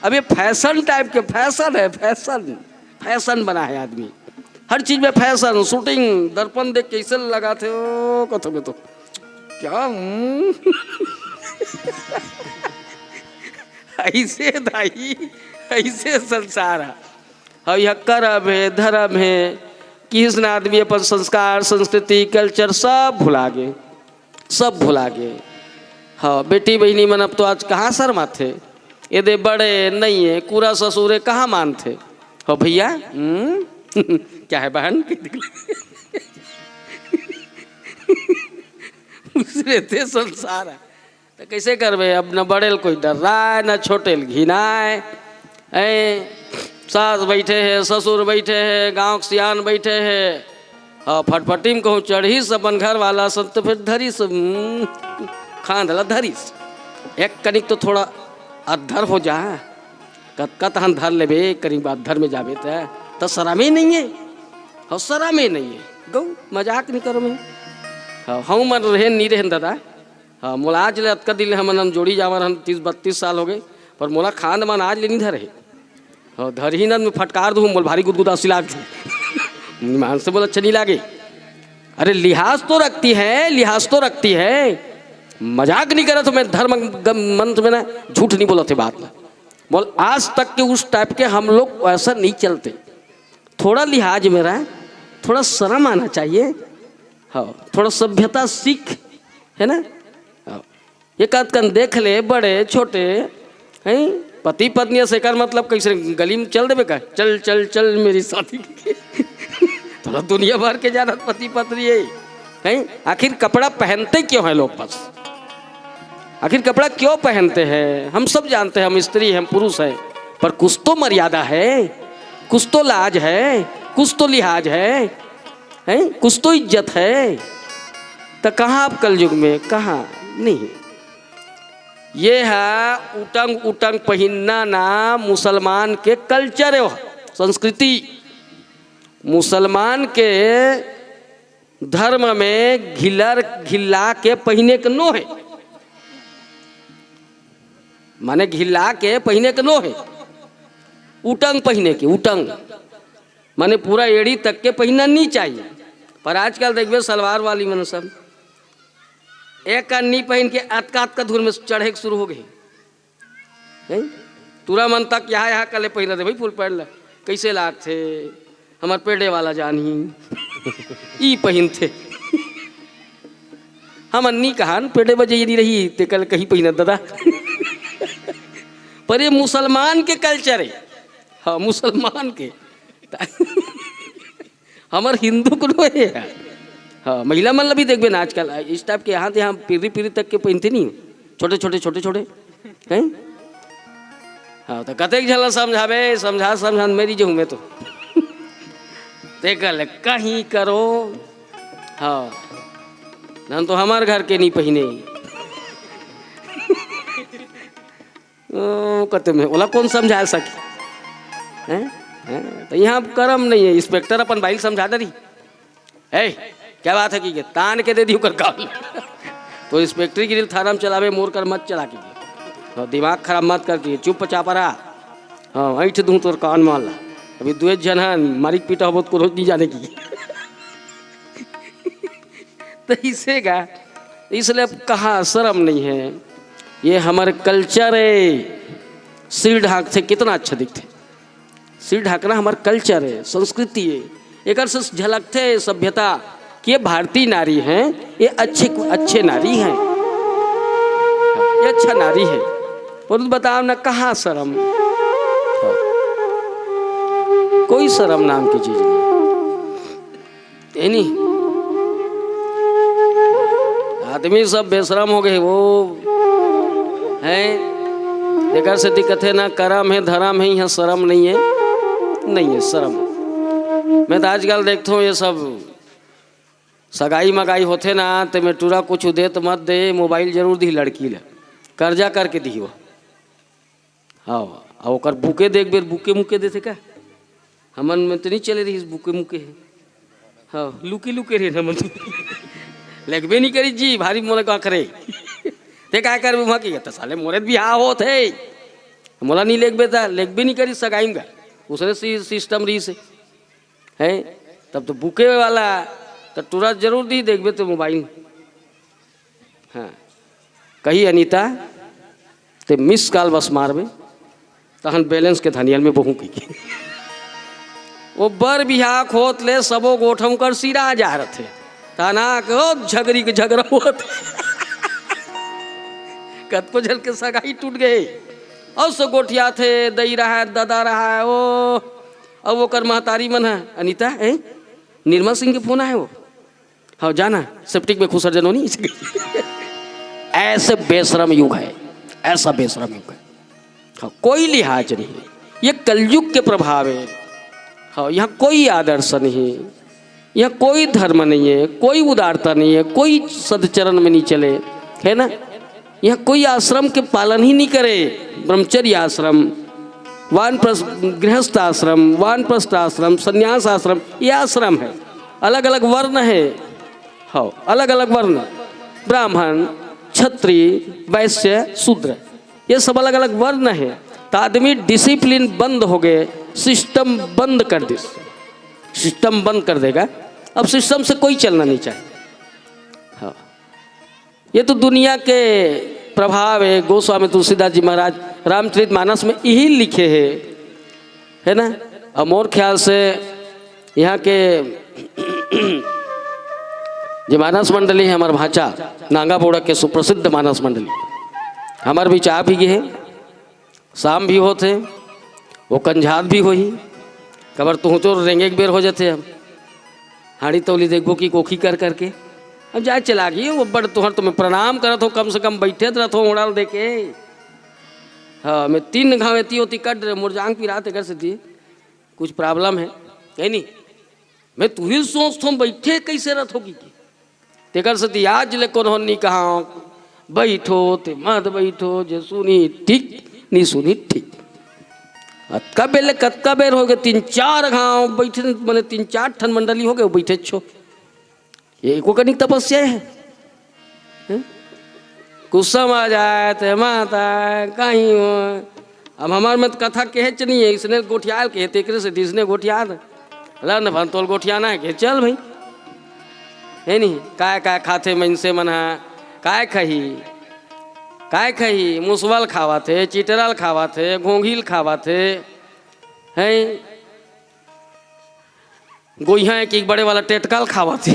[SPEAKER 2] अब ये फैशन टाइप के फैशन है, फैशन फैशन बना है आदमी, हर चीज में फैशन। शूटिंग दर्पण देख कैसे लगाते हो कथो में तो क्या ऐसे दाई, ऐसे संसार है। यह कर्म है, धर्म है, किस आदमी अपन संस्कार, संस्कृति, कल्चर सब भुला गए, सब भुला गए। हाँ बेटी बहनी मन अब तो आज कहाँ शर्मा थे, यदि बड़े नहीं है कूड़ा ससुरे कहाँ मान थे। हो भैया क्या है बहन दूसरे थे संसार है। तो कैसे करबे, अब न बड़ेल कोई डर रहा है, न छोटेल घिनाए। सास बैठे है, ससुर बैठे है, गाँव के सियान बैठे है, और फटफटी में कहूँ चढ़ी अपन घर वाला सब, तो फिर धरी सब खान दला धरी एक कनिक तो थोड़ा अधर हो जा, कत हम धर ले करीब अधर में जाबे तो शरामे नहीं है। हाँ शरामे नहीं है, गौ मजाक नहीं करो मैं। हाँ मन रहे नहीं रहे दादा। हाँ मोला आज ले अतका दिल हम जोड़ी जावर हम 30-32 साल हो गए, पर मोला खान मन आज ले नहीं धरे। हाँ धर ही न फटकार दूँ, मोल भारी गुदगुदा सिला मान से बोला अच्छा नहीं लागे। अरे लिहाज तो रखती है, लिहाज तो रखती है, मजाक नहीं करा। तो मैं धर्म मंत्र में ना झूठ नहीं बोला थे बात में। बोल आज तक के उस टाइप के हम लोग ऐसा नहीं चलते। थोड़ा लिहाज मेरा, थोड़ा शर्म आना चाहिए। हाँ थोड़ा सभ्यता सीख, है ना। हाँ एक आध कन देख ले, बड़े छोटे हैं पति पत्नी से कर मतलब कैसे गली में चल देवे का, चल चल चल मेरी शादी थोड़ा दुनिया भर के ज्यादा पति पत्नी है। आखिर कपड़ा पहनते क्यों है लोग पास, आखिर कपड़ा क्यों पहनते हैं। हम सब जानते हैं, हम स्त्री हैं, हम पुरुष हैं, पर कुछ तो मर्यादा है, कुछ तो लाज है, कुछ तो लिहाज है। हैं, कुछ तो इज्जत है। तो कहाँ आप कलयुग में, कहाँ नहीं। ये है उटंग उटंग पहिनना ना मुसलमान के कल्चर है, संस्कृति। मुसलमान के धर्म में घिलर घिल्ला के पहने के नो है, माने घिल्ला के पहने के नो है। उटंग पहने के, उटंग माने पूरा एड़ी तक के पहनना नहीं चाहिए। पर आजकल देखिए सलवार वाली मन सब एक कन्नी पहन के अतकात का धूर में चढ़े के शुरू हो गए। तुरा मन तक यहाँ यहाँ कले पहन दे भाई फुल पैंट ला, कैसे लाग थे हमार पेड़े वाला जानी ई पहन थे। हम अन्नी कहा पेड़े बजे नहीं रही ते कल कहीं पहन दादा। पर ये मुसलमान के कल्चर है, हाँ मुसलमान के। हमार हिंदू को है, हाँ महिला मन भी देखबे ना आजकल इस टाइप के यहाँ यहाँ पीढ़ी पीढ़ी तक के पहनते नहीं, छोटे छोटे छोटे छोटे हैं। हाँ तो कतेक झला समझावे, समझा समझा मेरी जो हूँ मैं तो देखल कहीं करो। हाँ ना तो हमारे घर के नहीं पहने कहते में ओला कौन समझा सके हैं। तो यहाँ कर्म नहीं है, इंस्पेक्टर अपन भाई समझा दे रही है क्या बात है कि तान के दे दी कर काल। तो इंस्पेक्टर की थाना में चलावे मोर कर मत चला के, दिमाग खराब मत कर, चुप चापा रहा। हाँ ऐठ दूँ तो कान मान ला, अभी दुए जन है मारी पीटा हो को रोज नहीं जाने की। तो इसे का इसलिए कहाँ शर्म नहीं है, ये हमारे कल्चर है। सिर ढाक थे कितना अच्छा दिखते, सिर ढाकना हमारा कल्चर है, संस्कृति है। एक से झलकते सभ्यता कि ये भारतीय नारी हैं, ये अच्छे नारी हैं, ये अच्छा नारी है। और बताओ ना कहाँ शर्म, कोई शर्म नाम की चीज नहीं। आदमी सब बेशरम हो गए वो हैं। एक से दिक्कत है ना कर्म है धर्म है, यहाँ शर्म नहीं है, नहीं है शर्म। मैं तो आजकल देखता हूँ ये सब सगाई मगाई होते ना तो मैं टूरा कुछ दे तो मत दे, मोबाइल जरूर दी लड़की ले, कर्जा करके दी वो। हाँ और ओकर बुके देख बेर बुके मुके देते क्या, हमन में तो नहीं चले रही बुके मुके है। हाँ लुके लुके रहे हमन तो लगबे नहीं करी जी भारी मोला का करे ते क्या कर वहाँ की तो साले मोरे भी हाँ होते मोला नहीं लेगबे नहीं करी सगाई में उसने सिस्टम रही से है। तब तो बुके वाला तो तुरंत जरूर दी देखबे तो मोबाइल। हाँ कही अनीता ते मिस कॉल बस मारबे तहन बैलेंस के धनियल में बहु की वो बर बिहा खोत ले सबो गोठम कर सिरा जा रहे थे तना को झगड़ी के झगड़ा हुआ कत को झल के सगाई टूट गए और सो गोठिया थे दई रहा है दादा रहा है वो। अब वो कर महतारी मन है अनीता है निर्मल सिंह के फोन है वो। हाँ जाना सेप्टिक में खुसर जनोनी ऐसे बेशरम युग है, ऐसा बेशरम युग है। हाँ कोई लिहाज नहीं, ये कलयुग के प्रभाव है। हाँ यहाँ कोई आदर्श नहीं, यहाँ कोई धर्म नहीं है, कोई उदारता नहीं है, कोई सदचरण में नहीं चले है ना। यहाँ कोई आश्रम के पालन ही नहीं करे, ब्रह्मचर्य आश्रम, गृहस्थ आश्रम, वानप्रस्थ आश्रम, संन्यास आश्रम, ये आश्रम है। अलग अलग वर्ण है, हाँ अलग अलग वर्ण, ब्राह्मण क्षत्रिय वैश्य शूद्र, ये सब अलग अलग वर्ण है। तो आदमी डिसिप्लिन बंद हो गए, सिस्टम बंद कर दे, सिस्टम बंद कर देगा। अब सिस्टम से कोई चलना नहीं चाहिए। हाँ ये तो दुनिया के प्रभाव है। गोस्वामी तुलसीदास जी महाराज रामचरितमानस में यही लिखे है ना। और मोर ख्याल से यहाँ के जो मानस मंडली है हमारे भाचा नांगा बोड़ा के सुप्रसिद्ध मानस मंडली, हमारे भी चाह भी है, शाम भी होते वो कंझात भी हो ही कबर तू तो रेंगे एक बेर हो जाते। हम हाड़ी तौली देखबो की कोखी कर करके अब जाए चला गई वो बड़ तुहर तुम्हें प्रणाम करत हो, कम से कम बैठे रहत हो उड़ाल देके। हाँ मैं 3 घाव एती होती कट रहे मुरजांग पी रात घर से दिए कुछ प्रॉब्लम है नहीं। मैं तू ही सोच तुम बैठे कैसे रथ होगी की तेकर से आज ले कौन नहीं कहा बैठो ते मत बैठो जे सुनी ठीक नहीं सुनी ठीक कत्का बेर हो गए 3-4 गाँव बैठे मैंने 3-4 ठन मंडली हो गए बैठे छो ये एको कनिक तपस्या है कुसम आ जाए ते माता कहीं हो अब हमार मत कथा कहे चलिए इसने गोठियाल के तेकरे से इसने गोठियाल न भन तोल गोठियाना है के चल भाई है नहीं काय खाते मन से मना काय खही मुसवल खावा थे चिटरल खावा थे घोंघिल खावा थे हैं गोइहा की बड़े वाला टेटकाल खावा थे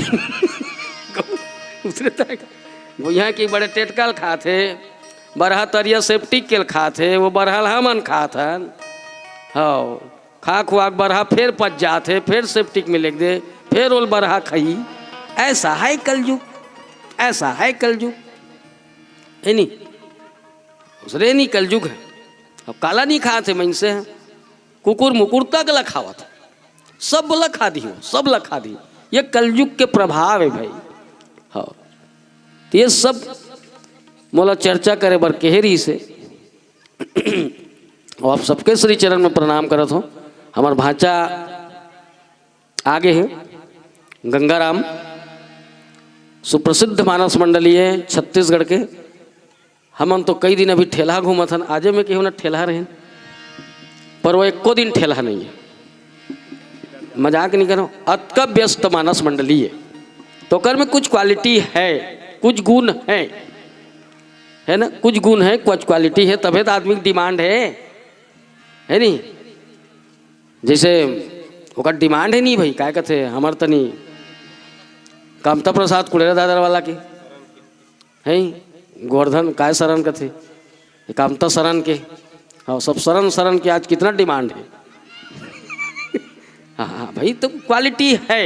[SPEAKER 2] गोइहा की बड़े टेटकाल खाते बरहा तरिया सेफ्टिक के खाते वो बरहल हमन खाथन हाँ खा खुआ बरहा फिर पच जाते फिर सेफ्टिक में लिख दे फिर ओल बरहा खई ऐसा है कलयुग ऐसा है कलयुग है नहीं उसरे नहीं कलयुग है अब काला नहीं खाते मन से कुकुर मुकुर तक लखावा था सब लखा दी हो सब लखा दी ये कलयुग के प्रभाव है भाई हाँ तो ये सब मोला चर्चा करे बर केहरी से और आप सबके श्री चरण में प्रणाम करत हो हमार भांचा आगे है गंगाराम सुप्रसिद्ध मानस मंडली है छत्तीसगढ़ के हमन तो कई दिन अभी ठेला घूमत हन आजे में केहू ना ठेला रहे पर वो एको दिन ठेला नहीं है मजाक नहीं करो अतका व्यस्त मानस मंडली है तो कर में कुछ क्वालिटी है कुछ गुण है ना कुछ गुण है कुछ क्वालिटी है तभी तो आदमी की डिमांड है नहीं जैसे ओकर डिमांड है नहीं भाई क्या कहते हमार तनी कामता प्रसाद कुड़ेरा दादर वाला के है गोवर्धन काय शरण का थे कामता शरण के हाँ सब शरण के आज कितना डिमांड है हाँ भाई तो क्वालिटी है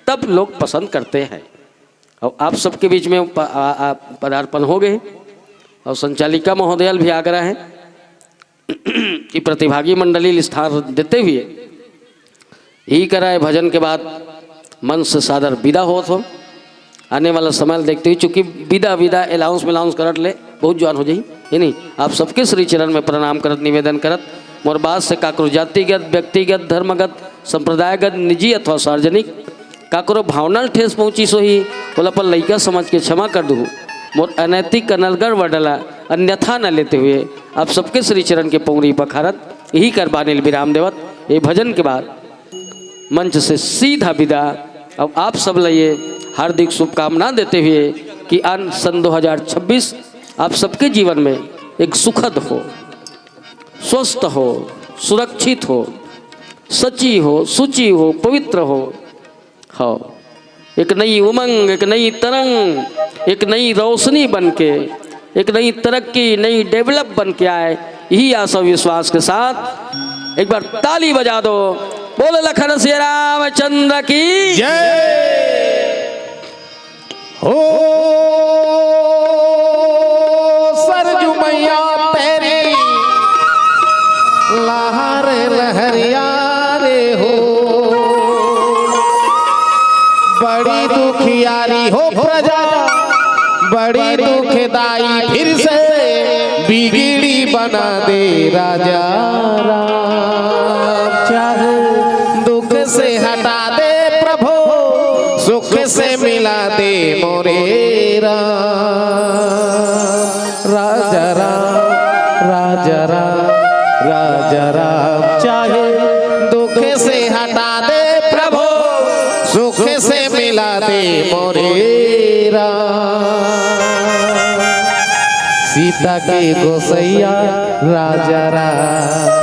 [SPEAKER 2] तब लोग पसंद करते हैं और आप सबके बीच में पदार्पण हो गए और संचालिका महोदयल भी आग्रह है कि प्रतिभागी मंडली स्थान देते हुए ही कराए भजन के बाद मन से सादर विदा हो आने वाला समय देखते हुए चूँकि विदा अलाउंस मिलाउंस करत ले बहुत जवान हो जाई है नहीं आप सबके श्री चरण में प्रणाम करत निवेदन करत मोर बात से काकरो जातिगत व्यक्तिगत धर्मगत संप्रदायगत निजी अथवा सार्वजनिक काकरो भावना ठेस पहुँची सो ही बोला पर लइका समझ के क्षमा कर दूँ मोर अनैतिक अनलगढ़ वडला अन्यथा न लेते हुए आप सबके श्री चरण के पौरी पखारत यही कर बानिल विराम देवत ये भजन के बाद मंच से सीधा विदा। अब आप सब लिए हार्दिक शुभकामना देते हुए कि अन सन 2026 आप सबके जीवन में एक सुखद हो, स्वस्थ हो, सुरक्षित हो, सच्ची हो, शुचि हो, पवित्र हो एक नई उमंग, एक नई तरंग, एक नई रोशनी बनके, एक नई तरक्की, नई डेवलप बन के आए। यही आशा विश्वास के साथ एक बार ताली बजा दो। बोले लखन श्री रामचंद्र की
[SPEAKER 1] जय हो। सरजू मैया तेरी लहर लहरिया रे हो, बड़ी दुखियारी हो प्रजा, बड़ी दुखदाई फिर से बिगड़ी बना दे राजा राम। चाहे दुख से हटा दे प्रभु, सुख से मिला दे मोरे राम। राजा राम, राजा राम, राजा राम। चाहे दुख से हटा दे प्रभु, सुख से मिला दे मोरे राम। सीता के गोसैया राजा राम।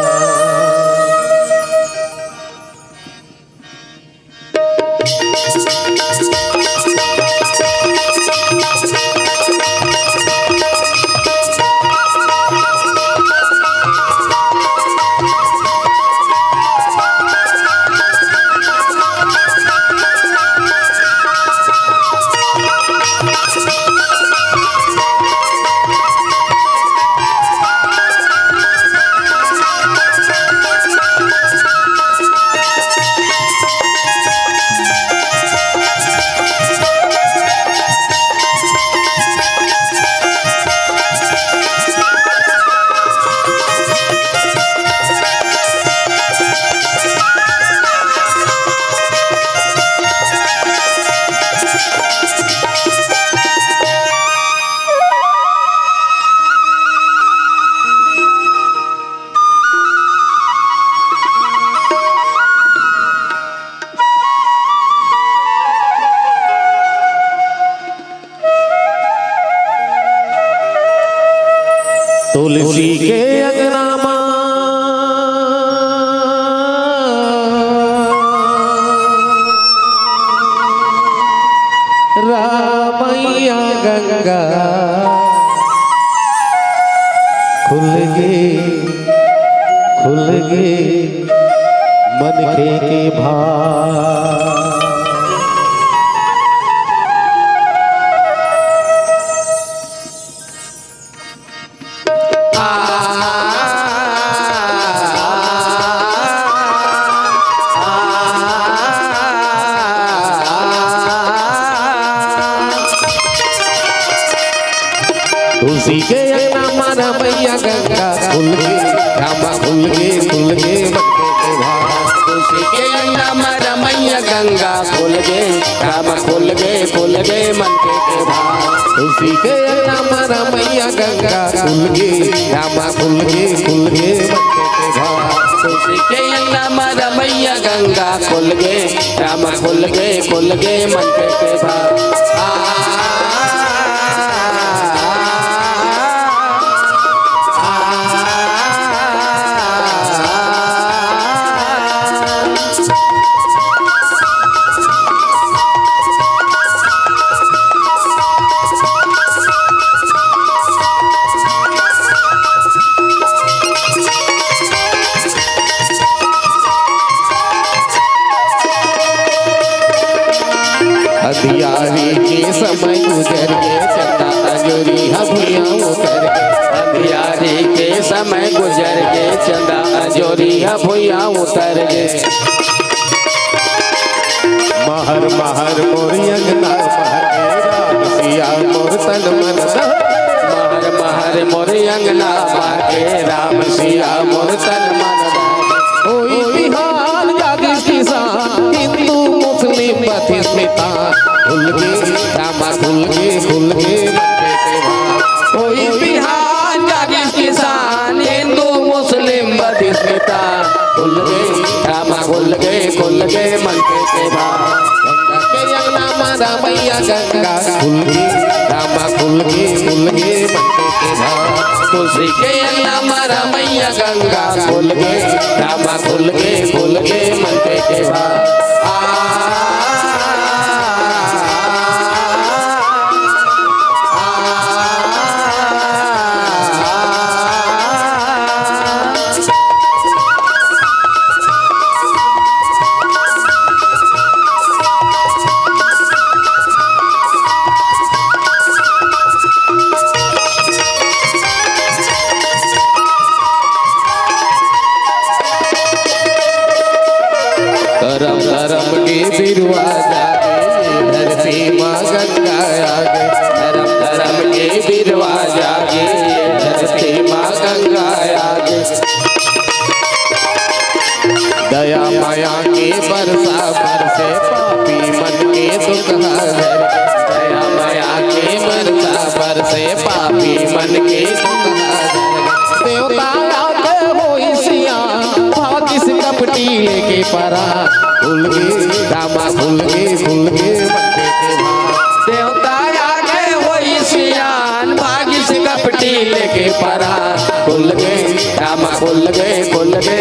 [SPEAKER 1] तुलसी के अंगना रामैया गंगा खुल गे मन के भाव। तुलसी के अंगना रमैया गंगा खुल गे रामा खुल गे मन के भाव।
[SPEAKER 2] तुलसी के अंगना रमैया गंगा खुल गे राम खुल गे मन के भाव।
[SPEAKER 1] तुलसी के अंगना रमैया गंगा खुल गे रामा खुल गे मन के भाव।
[SPEAKER 2] तुलसी के अंगना रमैया गंगा खुल गे राम खुल गे मन के भाव।
[SPEAKER 1] अंधियारी के समय गुजर के चंदा अंजोरी भुइया उतर के।
[SPEAKER 2] अंधियारी के समय गुजर के चंदा अंजोरी भुइया उतर गे।
[SPEAKER 1] महर महर मोरी अंगना महर सिया मोर तन मन।
[SPEAKER 2] महर महर मोरी अंगना बाके राम सिया मोर तन मन।
[SPEAKER 1] कोई बिहार जागिस किसान हिंदू मुस्लिम बथिस्मिता खुल गे रामा खुल गे मन के भाव।
[SPEAKER 2] कोई बिहार जागिस किसान हिंदू मुस्लिम बथिस्मिता खुल गे रामा खुल गे मन के भाव।
[SPEAKER 1] गंगा के अंगना मारा मैया गंगा खुल गे रामा खुल गे मन के भाव।
[SPEAKER 2] तुलसी के अंगना रमैया गंगा खुल गे रामा खुल गे मन के भाव।
[SPEAKER 1] करम करम के बिरुआ जागे धरती माँ गंगा आगे।
[SPEAKER 2] धर्म धर्म के बिरवा जागे धरती माँ गंगा आगे।
[SPEAKER 1] दया माया के बरसा बरसे पापी मन के दुख हर।
[SPEAKER 2] दया माया के बरसा बरसे पापी मन के दुख हर।
[SPEAKER 1] देवता आगे होई सिया भागिस कपटी लेके परा खुल गे रामा खुल गे मन के भाव।
[SPEAKER 2] देवता आगे होई सियान भागिस कपटी लेके परा खुल गे रामा खुल गे मन के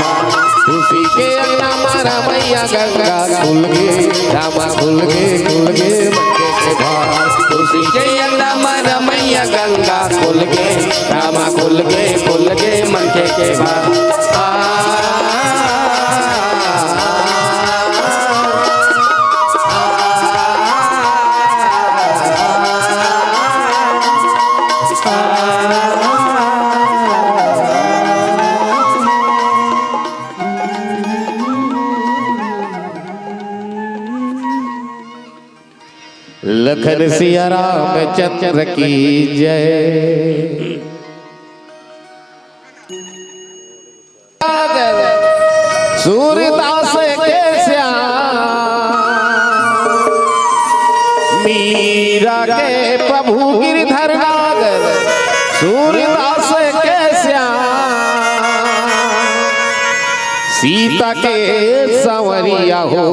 [SPEAKER 2] भाव।
[SPEAKER 1] तुलसी के अंगना मारा मैया गंगा खुल गे रामा खुल गे मन के भाव।
[SPEAKER 2] तुलसी के अंगना रमैया गंगा खुल गे रामा खुल गे मन के भाव।
[SPEAKER 1] लखन सिया रामचंद्र की जय। सूरदास के श्याम मीरा के प्रभु गिरधर नागर। सूरदास के श्याम सीता के संवरिया हो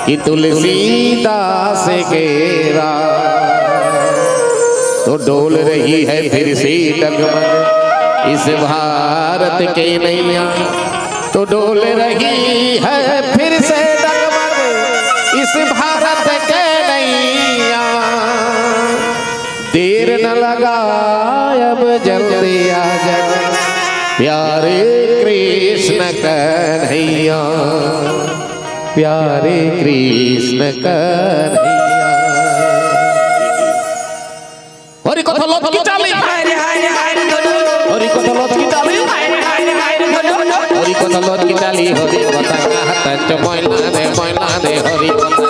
[SPEAKER 1] कि तुलसीदास के तो डोल रही है फिर से डगमग इस भारत के नैया, तो डोल रही है फिर से डगमग इस भारत के नैया। देर न लगा अब जल्दी आ जा प्यारे कृष्ण कन्हैया, प्यारे कृष्ण कन्हैया। हरि कथा लत की चाली, हरि कथा लत की चाली, हरि कथा लत की चाली, हरि कथा कहत मैला दे हरि कथा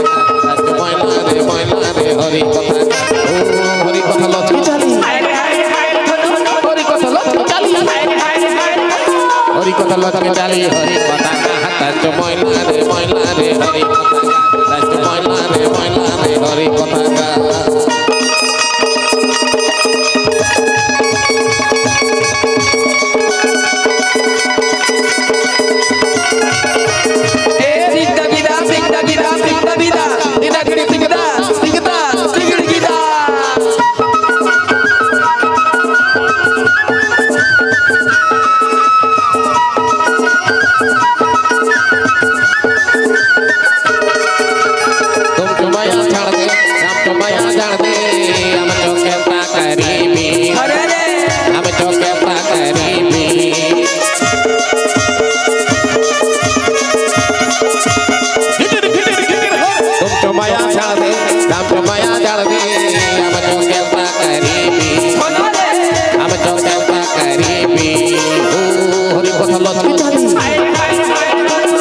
[SPEAKER 1] मैला दे हरि कथा। ओ हरि कथा लत की चाली, हरि कथा लत की चाली, हरि कथा लत की चाली, हरि कथा कहत मैला दे हरि कथा मैला दे हरि कथा।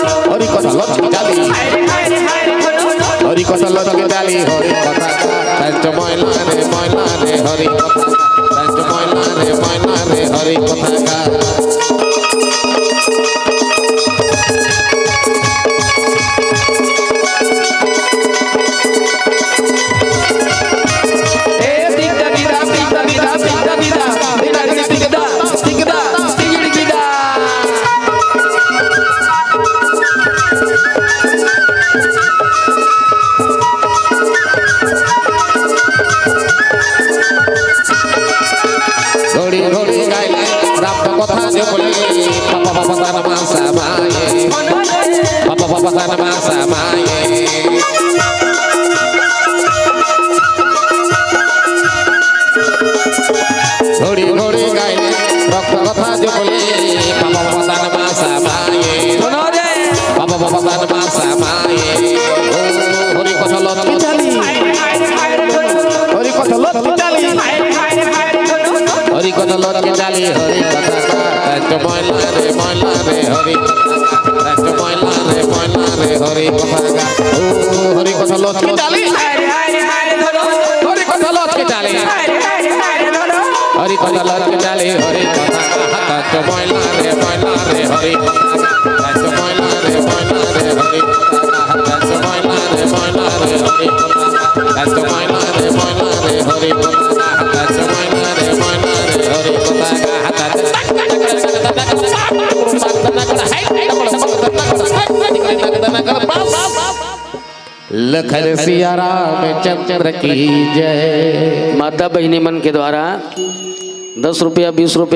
[SPEAKER 1] हरि कथा लत की चाली, हरि कथा कहत मैला दे हरि कथा कहत मैला दे हरि कथा। घोड़ी घोड़ी गाय रक्त कथा जो बोले पापा पतान मासा माये, पापा पतान मासा माये। ओ हरि कथा लत की चाली, हरि कथा लत की चाली, हरि कथा लत की चाली, हरि कथा कहत मैला दे हरि कहत मैला दे हरि कथा। ओ हरि कथा लत की चाली, हरि कथा लत की चाली, हरि कथा लत की चाली, हरि कथा कहत मैला दे हरि कहत मैला दे हरि कहत मैला दे हरि कहत मैला दे हरि कहत मैला दे हरि लखन सिया रामचंद्र की जय।
[SPEAKER 2] माता बहिनी मन के द्वारा 10 रुपया 20 रुपया